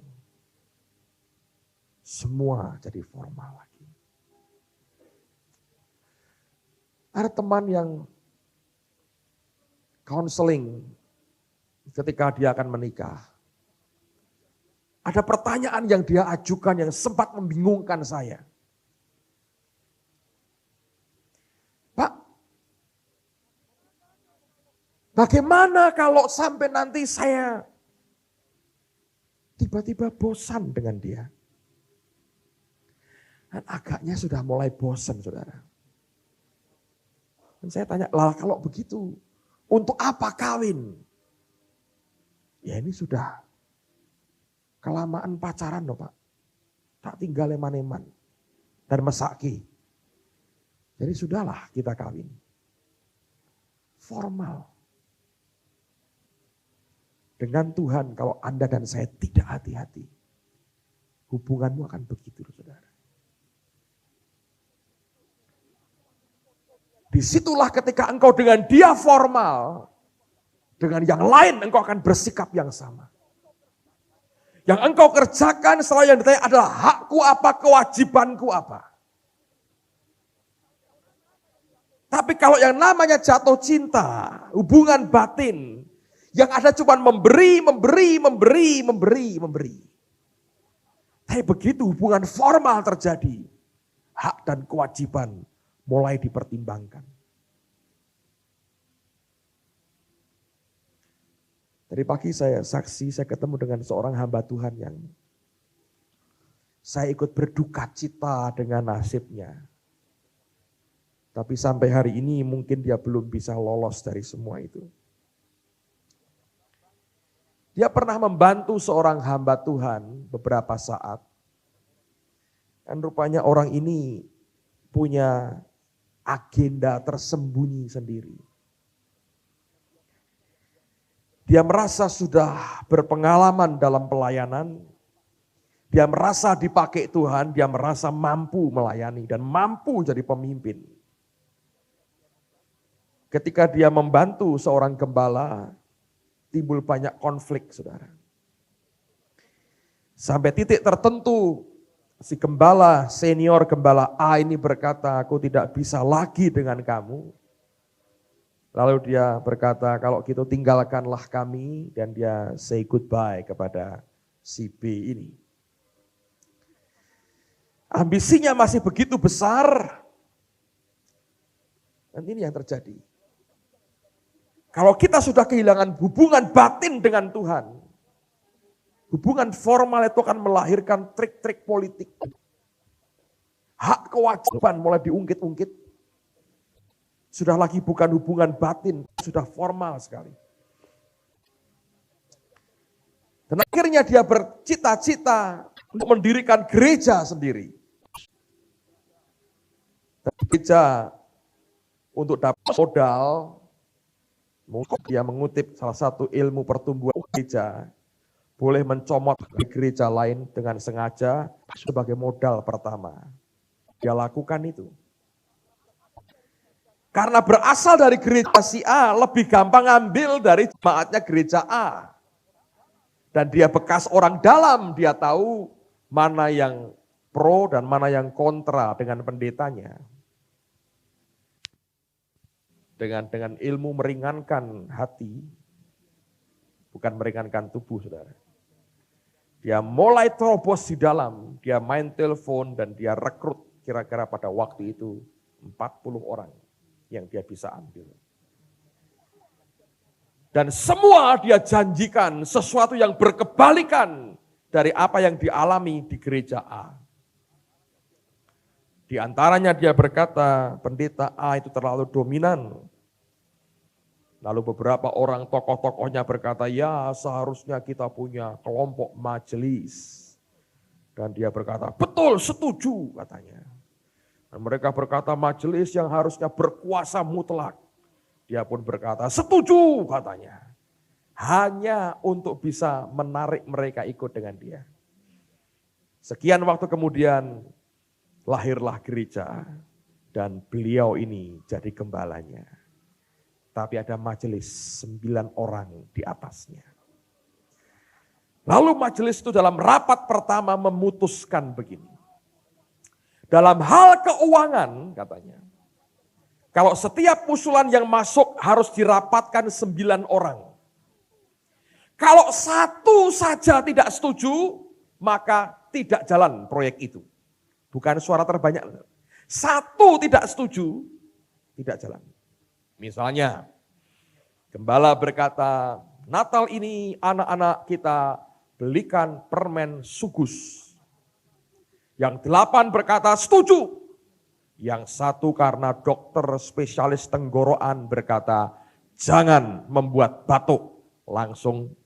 semua jadi formal lagi. Ada teman yang counseling ketika dia akan menikah. Ada pertanyaan yang dia ajukan yang sempat membingungkan saya. Pak, bagaimana kalau sampai nanti saya tiba-tiba bosan dengan dia? Dan agaknya sudah mulai bosan, saudara. Dan saya tanya, lah kalau begitu, untuk apa kawin? Ya ini sudah kelamaan pacaran loh Pak. Tak tinggal eman-eman dan mesaki. Jadi sudahlah kita kawin. Formal. Dengan Tuhan kalau Anda dan saya tidak hati-hati, hubunganmu akan begitu saudara. Disitulah ketika engkau dengan dia formal, dengan yang lain engkau akan bersikap yang sama. Yang engkau kerjakan selalu yang ditanya adalah hakku apa, kewajibanku apa. Tapi kalau yang namanya jatuh cinta, hubungan batin, yang ada cuma memberi. Tapi begitu hubungan formal terjadi, hak dan kewajiban mulai dipertimbangkan. Tadi pagi saya ketemu dengan seorang hamba Tuhan yang saya ikut berduka cita dengan nasibnya. Tapi sampai hari ini mungkin dia belum bisa lolos dari semua itu. Dia pernah membantu seorang hamba Tuhan beberapa saat. Dan rupanya orang ini punya agenda tersembunyi sendiri. Dia merasa sudah berpengalaman dalam pelayanan. Dia merasa dipakai Tuhan, dia merasa mampu melayani dan mampu jadi pemimpin. Ketika dia membantu seorang gembala, timbul banyak konflik, saudara. Sampai titik tertentu, si gembala, senior gembala A ini berkata, aku tidak bisa lagi dengan kamu. Lalu dia berkata, kalau gitu tinggalkanlah kami, dan dia say goodbye kepada si B ini. Ambisinya masih begitu besar, dan ini yang terjadi. Kalau kita sudah kehilangan hubungan batin dengan Tuhan, hubungan formal itu akan melahirkan trik-trik politik. Hak kewajiban mulai diungkit-ungkit. Sudah lagi bukan hubungan batin, sudah formal sekali. Dan akhirnya dia bercita-cita untuk mendirikan gereja sendiri. Gereja untuk dapat modal, dia mengutip salah satu ilmu pertumbuhan gereja, boleh mencomot di gereja lain dengan sengaja sebagai modal pertama. Dia lakukan itu. Karena berasal dari gereja si A, lebih gampang ambil dari jemaatnya gereja A. Dan dia bekas orang dalam, dia tahu mana yang pro dan mana yang kontra dengan pendetanya. dengan ilmu meringankan hati, bukan meringankan tubuh, saudara. Dia mulai terobos di dalam, dia main telepon dan dia rekrut kira-kira pada waktu itu 40 orang yang dia bisa ambil. Dan semua dia janjikan sesuatu yang berkebalikan dari apa yang dialami di gereja A. Di antaranya dia berkata, pendeta A itu terlalu dominan. Lalu beberapa orang tokoh-tokohnya berkata, ya seharusnya kita punya kelompok majelis. Dan dia berkata, betul, setuju katanya. Dan mereka berkata majelis yang harusnya berkuasa mutlak. Dia pun berkata, setuju katanya. Hanya untuk bisa menarik mereka ikut dengan dia. Sekian waktu kemudian, lahirlah gereja dan beliau ini jadi gembalanya. Tapi ada majelis 9 orang di atasnya. Lalu majelis itu dalam rapat pertama memutuskan begini. Dalam hal keuangan katanya, kalau setiap usulan yang masuk harus dirapatkan 9 orang. Kalau satu saja tidak setuju, maka tidak jalan proyek itu. Bukan suara terbanyak. Satu tidak setuju, tidak jalan. Misalnya, gembala berkata, Natal ini anak-anak kita belikan permen Sugus. Yang 8 berkata setuju. Yang 1 karena dokter spesialis tenggorokan berkata, jangan membuat batuk. Langsung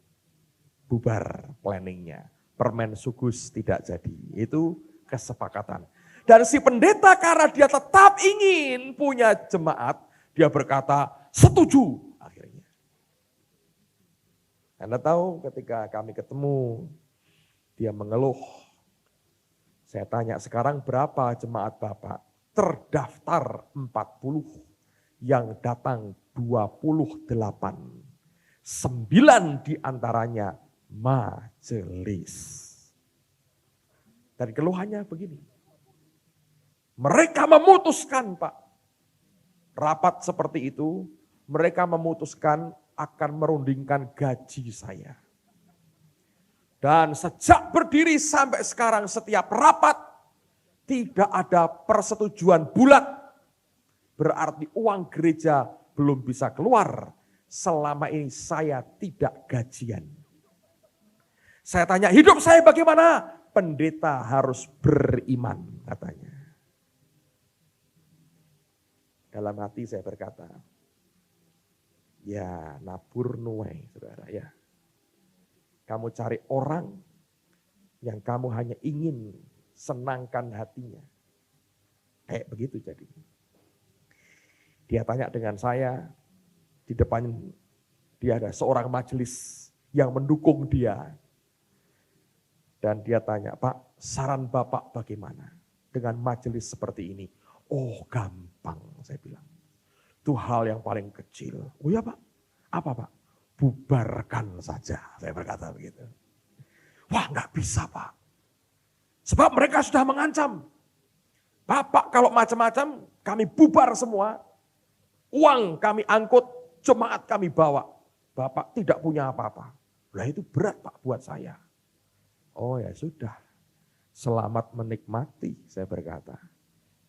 bubar planningnya. Permen Sugus tidak jadi. Itu kesepakatan. Dan si pendeta karena dia tetap ingin punya jemaat, dia berkata setuju akhirnya. Anda tahu ketika kami ketemu, dia mengeluh. Saya tanya, sekarang berapa jemaat Bapak? Terdaftar 40, yang datang 28. 9 diantaranya majelis. Dan keluhannya begini. Mereka memutuskan, Pak. Rapat seperti itu, mereka memutuskan akan merundingkan gaji saya. Dan sejak berdiri sampai sekarang setiap rapat, tidak ada persetujuan bulat. Berarti uang gereja belum bisa keluar. Selama ini saya tidak gajian. Saya tanya, hidup saya bagaimana? Pendeta harus beriman, katanya. Dalam hati saya berkata, ya nabur nuai, saudara ya. Kamu cari orang yang kamu hanya ingin senangkan hatinya. Kayak begitu jadi. Dia tanya dengan saya, di depan dia ada seorang majelis yang mendukung dia. Dan dia tanya, Pak, saran Bapak bagaimana dengan majelis seperti ini? Oh gampang, saya bilang. Itu hal yang paling kecil. Oh ya Pak, apa Pak? Bubarkan saja, saya berkata begitu. Wah nggak bisa Pak. Sebab mereka sudah mengancam. Bapak kalau macam-macam, kami bubar semua. Uang kami angkut, jemaat kami bawa. Bapak tidak punya apa-apa. Lah itu berat Pak buat saya. Oh ya sudah, selamat menikmati, saya berkata.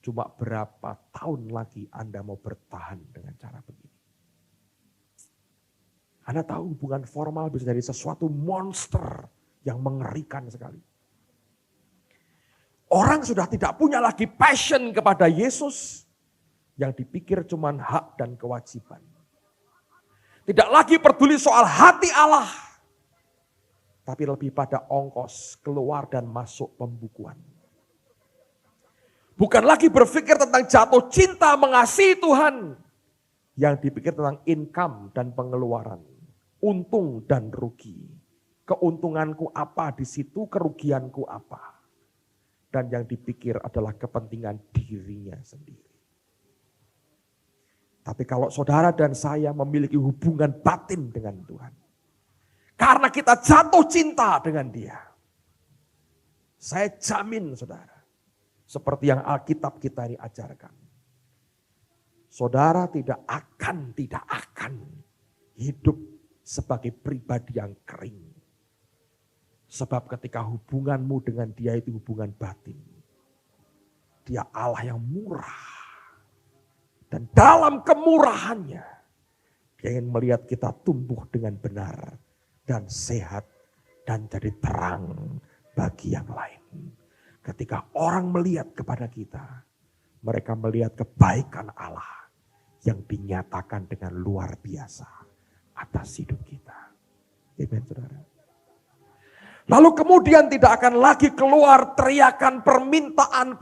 Cuma berapa tahun lagi Anda mau bertahan dengan cara begini? Anda tahu hubungan formal bisa jadi sesuatu monster yang mengerikan sekali. Orang sudah tidak punya lagi passion kepada Yesus, yang dipikir cuma hak dan kewajiban. Tidak lagi peduli soal hati Allah, tapi lebih pada ongkos keluar dan masuk pembukuan. Bukan lagi berpikir tentang jatuh cinta mengasihi Tuhan, yang dipikir tentang income dan pengeluaran, untung dan rugi. Keuntunganku apa di situ, kerugianku apa. Dan yang dipikir adalah kepentingan dirinya sendiri. Tapi kalau saudara dan saya memiliki hubungan batin dengan Tuhan, karena kita jatuh cinta dengan Dia, saya jamin saudara, seperti yang Alkitab kita ini ajarkan, saudara tidak akan hidup sebagai pribadi yang kering. Sebab ketika hubunganmu dengan dia itu hubungan batin. Dia Allah yang murah. Dan dalam kemurahannya, dia ingin melihat kita tumbuh dengan benar dan sehat dan jadi terang bagi yang lain. Ketika orang melihat kepada kita, mereka melihat kebaikan Allah yang dinyatakan dengan luar biasa atas hidup kita. Amen, saudara. Lalu kemudian tidak akan lagi keluar teriakan permintaan.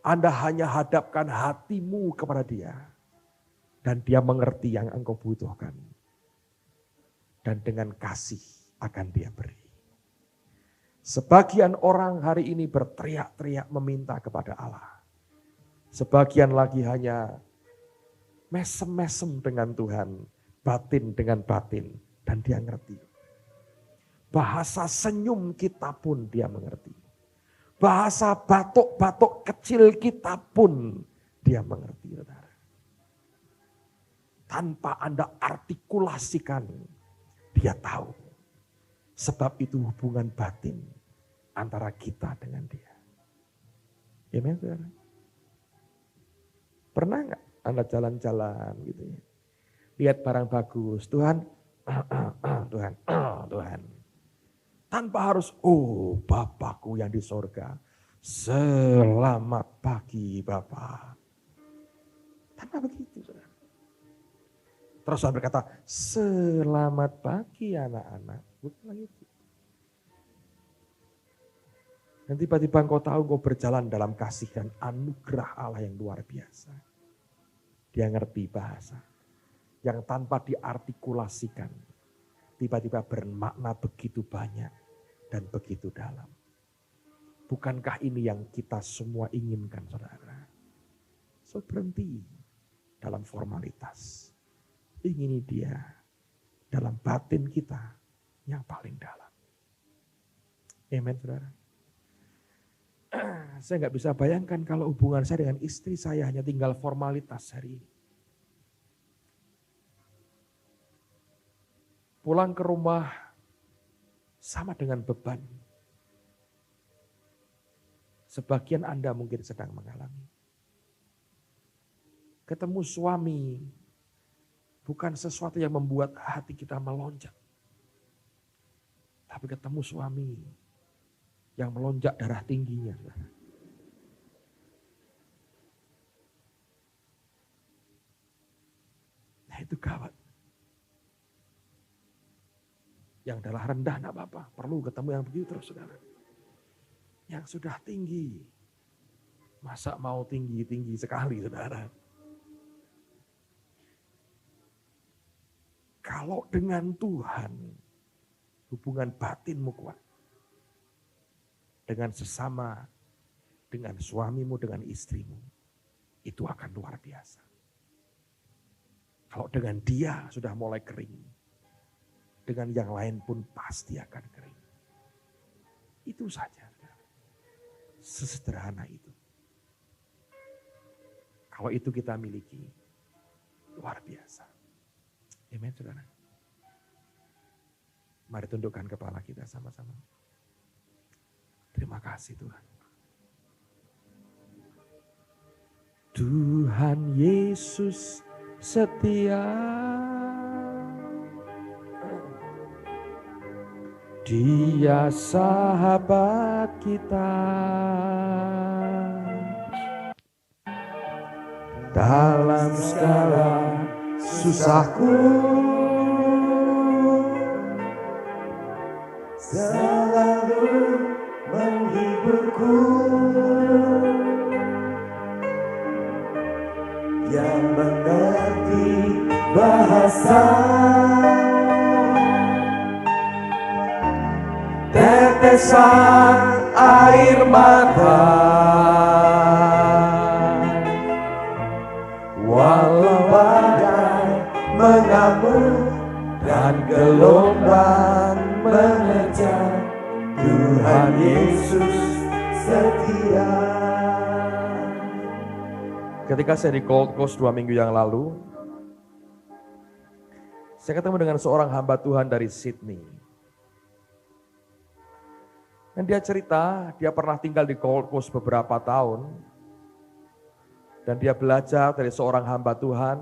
Anda hanya hadapkan hatimu kepada dia. Dan dia mengerti yang engkau butuhkan. Dan dengan kasih akan dia beri. Sebagian orang hari ini berteriak-teriak meminta kepada Allah. Sebagian lagi hanya mesem-mesem dengan Tuhan. Batin dengan batin. Dan dia ngerti. Bahasa senyum kita pun dia mengerti. Bahasa batuk-batuk kecil kita pun dia mengerti. Saudara. Tanpa Anda artikulasikan, dia tahu. Sebab itu hubungan batin antara kita dengan dia. Amen, saudara. Pernah nggak Anda jalan-jalan gitu ya? Lihat barang bagus, Tuhan, Tuhan. Tanpa harus, oh Bapakku yang di sorga, selamat pagi Bapak. Tanpa begitu, saudara. Terus Tuhan berkata, selamat pagi anak-anak. Bukan itu. Dan tiba-tiba engkau tahu engkau berjalan dalam kasih dan anugerah Allah yang luar biasa. Dia ngerti bahasa. Yang tanpa diartikulasikan. Tiba-tiba bermakna begitu banyak. Dan begitu dalam. Bukankah ini yang kita semua inginkan, saudara? So berhenti dalam formalitas. Ingini dia dalam batin kita yang paling dalam. Amen, saudara. Saya nggak bisa bayangkan kalau hubungan saya dengan istri saya hanya tinggal formalitas hari ini. Pulang ke rumah sama dengan beban. Sebagian Anda mungkin sedang mengalami. Ketemu suami bukan sesuatu yang membuat hati kita melonjak. Tapi ketemu suami yang melonjak darah tingginya. Nah itu gawat. Yang darah rendah enggak apa-apa. Perlu ketemu yang begitu terus, saudara. Yang sudah tinggi. Masa mau tinggi-tinggi sekali, saudara. Kalau dengan Tuhan, hubungan batinmu kuat. Dengan sesama, dengan suamimu, dengan istrimu. Itu akan luar biasa. Kalau dengan dia sudah mulai kering. Dengan yang lain pun pasti akan kering. Itu saja. Sesederhana itu. Kalau itu kita miliki, luar biasa. Amen, saudara. Mari tundukkan kepala kita sama-sama. Terima kasih Tuhan. Tuhan Yesus setia. Dia sahabat kita. Dalam segala susahku, selalu menghiburku. Yang mengerti bahasa tetesan air mata, walau badai mengamuk dan gelombang menerjang, Tuhan Yesus setia. Ketika saya di Gold Coast 2 minggu yang lalu, saya ketemu dengan seorang hamba Tuhan dari Sydney. Dan dia cerita, dia pernah tinggal di Gold Coast beberapa tahun. Dan dia belajar dari seorang hamba Tuhan,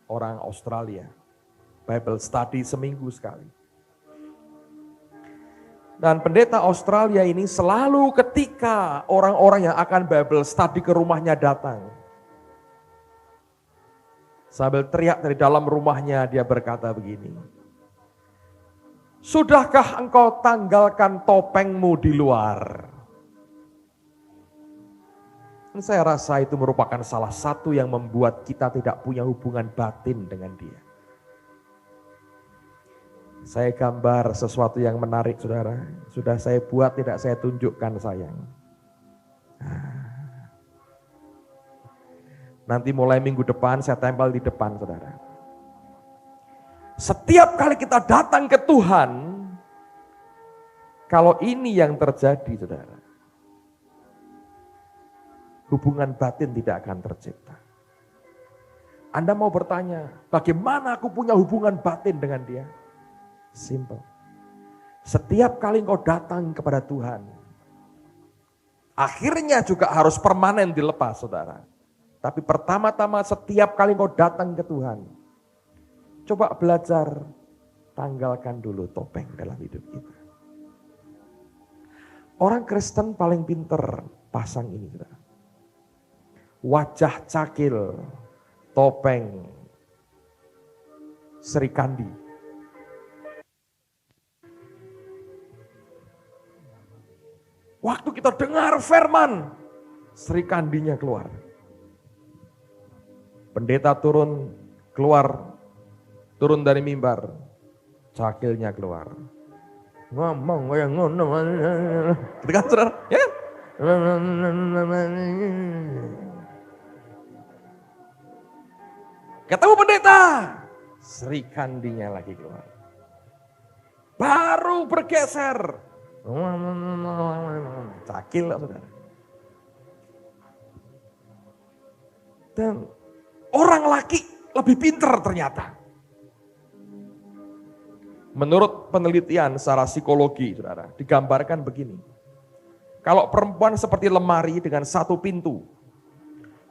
orang Australia. Bible study seminggu sekali. Dan pendeta Australia ini selalu ketika orang-orang yang akan Bible study ke rumahnya datang. Sambil teriak dari dalam rumahnya, dia berkata begini. Sudahkah engkau tanggalkan topengmu di luar? Dan saya rasa itu merupakan salah satu yang membuat kita tidak punya hubungan batin dengan dia. Saya gambar sesuatu yang menarik, saudara. Sudah saya buat, tidak saya tunjukkan, sayang. Nanti mulai minggu depan saya tempel di depan, saudara. Setiap kali kita datang ke Tuhan, kalau ini yang terjadi, saudara, hubungan batin tidak akan tercipta. Anda mau bertanya, bagaimana aku punya hubungan batin dengan dia? Simple. Setiap kali engkau datang kepada Tuhan, akhirnya juga harus permanen dilepas, saudara. Tapi pertama-tama setiap kali engkau datang ke Tuhan, coba belajar tanggalkan dulu topeng dalam hidup kita. Orang Kristen paling pinter pasang ini, saudara. Wajah cakil, topeng, serikandi. Waktu kita dengar firman, serikandinya keluar. Pendeta turun dari mimbar, cakilnya keluar. Ngomong kayak ngono. Gitu kan, saudara? Ya kan? Ketemu pendeta, serikandinya lagi keluar. Baru bergeser. Cakil, saudara. Dan orang laki lebih pintar ternyata. Menurut penelitian secara psikologi, saudara, digambarkan begini. Kalau perempuan seperti lemari dengan satu pintu,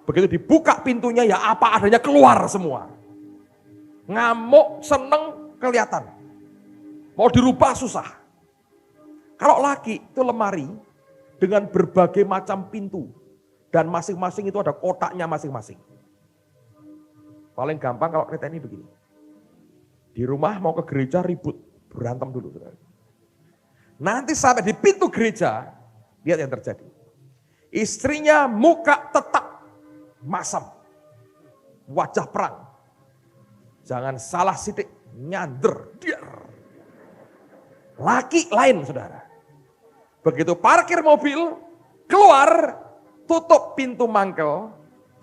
begitu dibuka pintunya ya apa adanya keluar semua. Ngamuk, seneng, kelihatan. Mau dirubah susah. Kalau laki itu lemari dengan berbagai macam pintu. Dan masing-masing itu ada kotaknya masing-masing. Paling gampang kalau kita ini begini. Di rumah mau ke gereja ribut, berantem dulu. Nanti sampai di pintu gereja, lihat yang terjadi. Istrinya muka tetap masam. Wajah perang. Jangan salah sidik, nyander. Laki lain, saudara. Begitu parkir mobil, keluar, tutup pintu mangkel,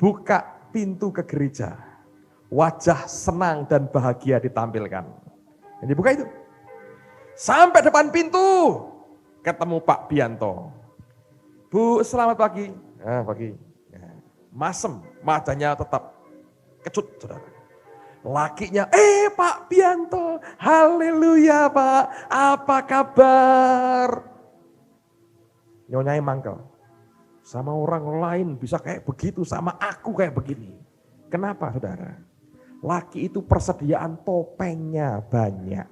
buka pintu ke gereja. Wajah senang dan bahagia ditampilkan. Yang dibuka itu. Sampai depan pintu, ketemu Pak Bianto. Bu, selamat pagi. Pagi. Masem, matanya tetap kecut, saudara. Lakinya, Pak Bianto, haleluya Pak, apa kabar? Nyonyai mangkel. Sama orang lain bisa kayak begitu, sama aku kayak begini. Kenapa, saudara? Laki itu persediaan topengnya banyak.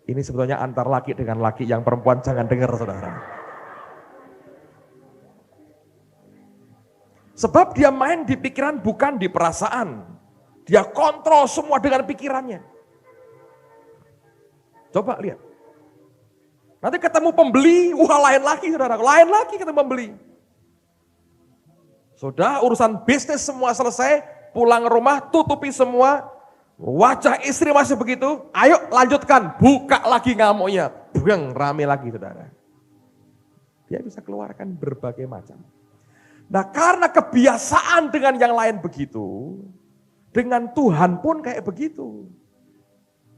Ini sebetulnya antar laki dengan laki, yang perempuan jangan dengar, saudara. Sebab dia main di pikiran bukan di perasaan. Dia kontrol semua dengan pikirannya. Coba lihat. Nanti ketemu pembeli, lain lagi, saudara. Lain lagi ketemu pembeli. Sudah urusan bisnis semua selesai, pulang ke rumah, tutupi semua. Wajah istri masih begitu, ayo lanjutkan, buka lagi ngamuknya. Buang, rame lagi, saudara. Dia bisa keluarkan berbagai macam. Nah, karena kebiasaan dengan yang lain begitu, dengan Tuhan pun kayak begitu.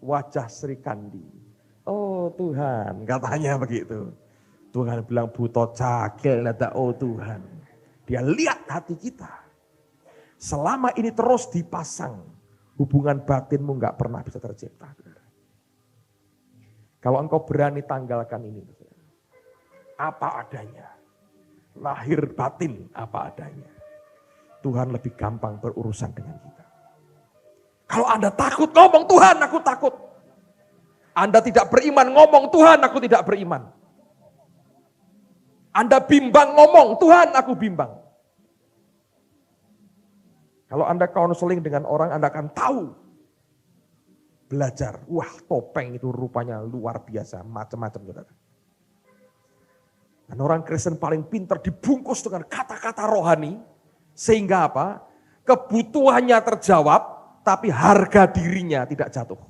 Wajah Sri Kandi. Oh Tuhan, katanya begitu. Tuhan bilang buto cakil nada oh Tuhan. Dia lihat hati kita. Selama ini terus dipasang, hubungan batinmu gak pernah bisa tercipta. Kalau engkau berani tanggalkan ini, apa adanya. Lahir batin apa adanya. Tuhan lebih gampang berurusan dengan kita. Kalau Anda takut ngomong Tuhan aku takut. Anda tidak beriman ngomong Tuhan aku tidak beriman. Anda bimbang ngomong, Tuhan aku bimbang. Kalau Anda counseling dengan orang, Anda akan tahu. Belajar, wah topeng itu rupanya luar biasa, macam-macam saudara. Dan orang Kristen paling pintar dibungkus dengan kata-kata rohani, sehingga apa? Kebutuhannya terjawab, tapi harga dirinya tidak jatuh.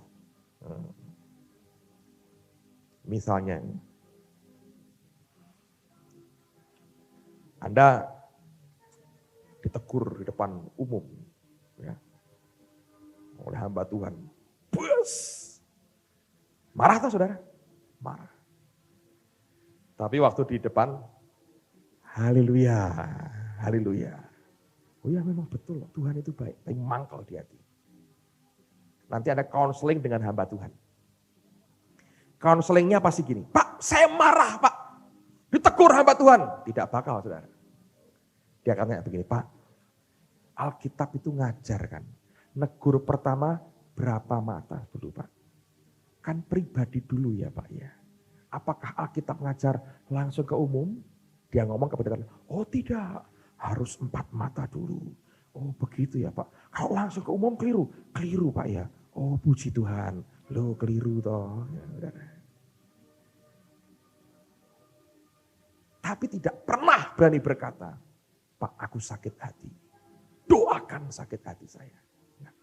Misalnya, Anda ditegur di depan umum ya, oleh hamba Tuhan. Bus. Marah tak saudara? Marah. Tapi waktu di depan, haleluya, haleluya. Oh ya memang betul Tuhan itu baik, tapi mangkal di hati. Nanti ada counseling dengan hamba Tuhan. Counselingnya pasti gini, Pak saya marah Pak. Ditegur hamba Tuhan. Tidak bakal saudara. Dia akan tanya begini, Pak, Alkitab itu ngajarkan. Negur pertama berapa mata dulu Pak? Kan pribadi dulu ya Pak ya. Apakah Alkitab ngajar langsung ke umum? Dia ngomong kepada kita, oh tidak, harus 4 mata dulu. Oh begitu ya Pak. Kalau langsung ke umum keliru. Keliru Pak ya. Oh puji Tuhan, lo keliru toh. Ya, saudara. Tapi tidak pernah berani berkata, Pak aku sakit hati. Doakan sakit hati saya. Nah,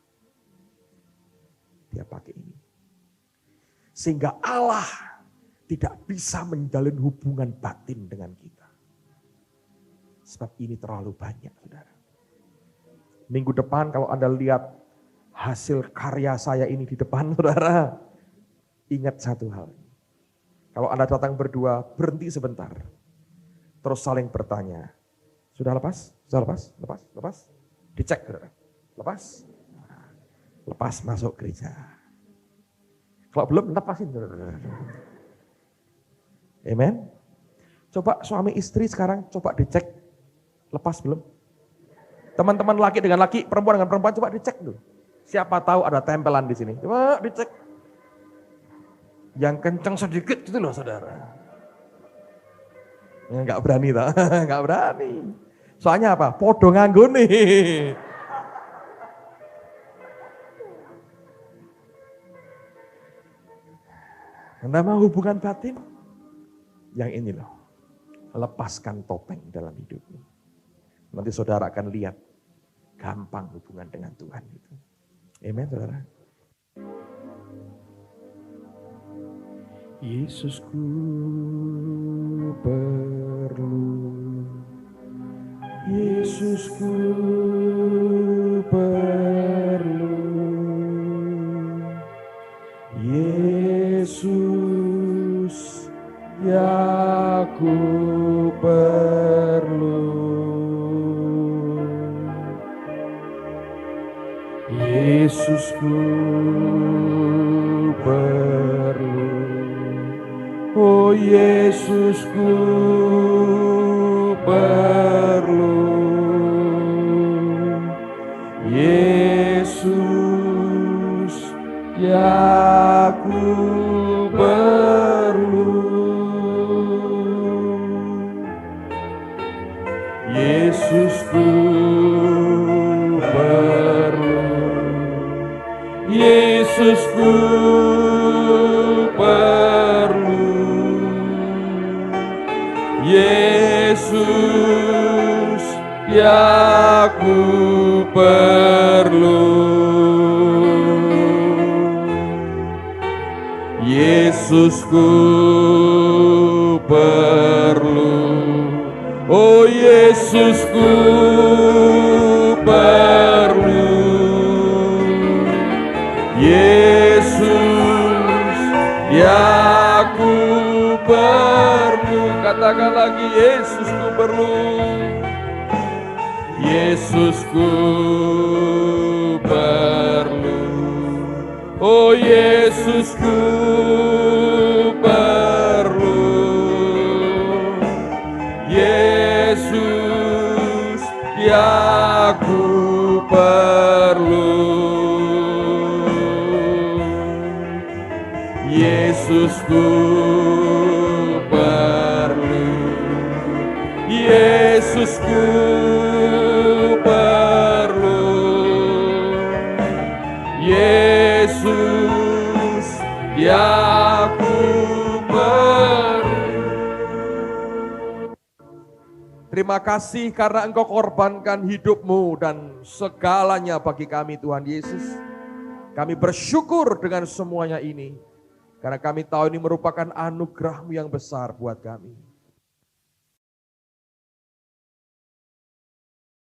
dia pakai ini. Sehingga Allah tidak bisa menjalin hubungan batin dengan kita. Sebab ini terlalu banyak saudara. Minggu depan kalau Anda lihat hasil karya saya ini di depan saudara. Ingat satu hal. Kalau Anda datang berdua berhenti sebentar. Terus saling bertanya, sudah lepas? Sudah lepas? Lepas? Lepas? Dicek, saudara. Lepas? Lepas masuk gereja. Kalau belum, lepasin. Amen. Coba suami istri sekarang, coba dicek. Lepas belum? Teman-teman laki dengan laki, perempuan dengan perempuan, coba dicek dulu. Siapa tahu ada tempelan di sini. Coba dicek. Yang kencang sedikit itu loh saudara. Enggak berani tak? Enggak berani. Soalnya apa? Podo nganggo nih. Anda mau hubungan batin? Yang ini loh. Lepaskan topeng dalam hidupmu. Nanti saudara akan lihat. Gampang hubungan dengan Tuhan itu. Amen saudara. Yesusku perlu, Yesusku perlu, Yesus ya ku perlu, Yesusku perlu. Oh Yesusku perlu, Yesus ya ku perlu, Yesusku perlu, Yesusku perlu. Yesus ya ku perlu, Yesusku perlu, oh Yesusku perlu, Yesus ya ku perlu. Katakan lagi, Yesusku perlu. Yesusku perlu. Oh Yesusku perlu. Yesus yang aku perlu. Yesusku perlu. Yesusku perlu. Yesus yang aku perlu. Terima kasih karena Engkau korbankan hidupmu dan segalanya bagi kami Tuhan Yesus. Kami bersyukur dengan semuanya ini. Karena kami tahu ini merupakan anugerah-Mu yang besar buat kami.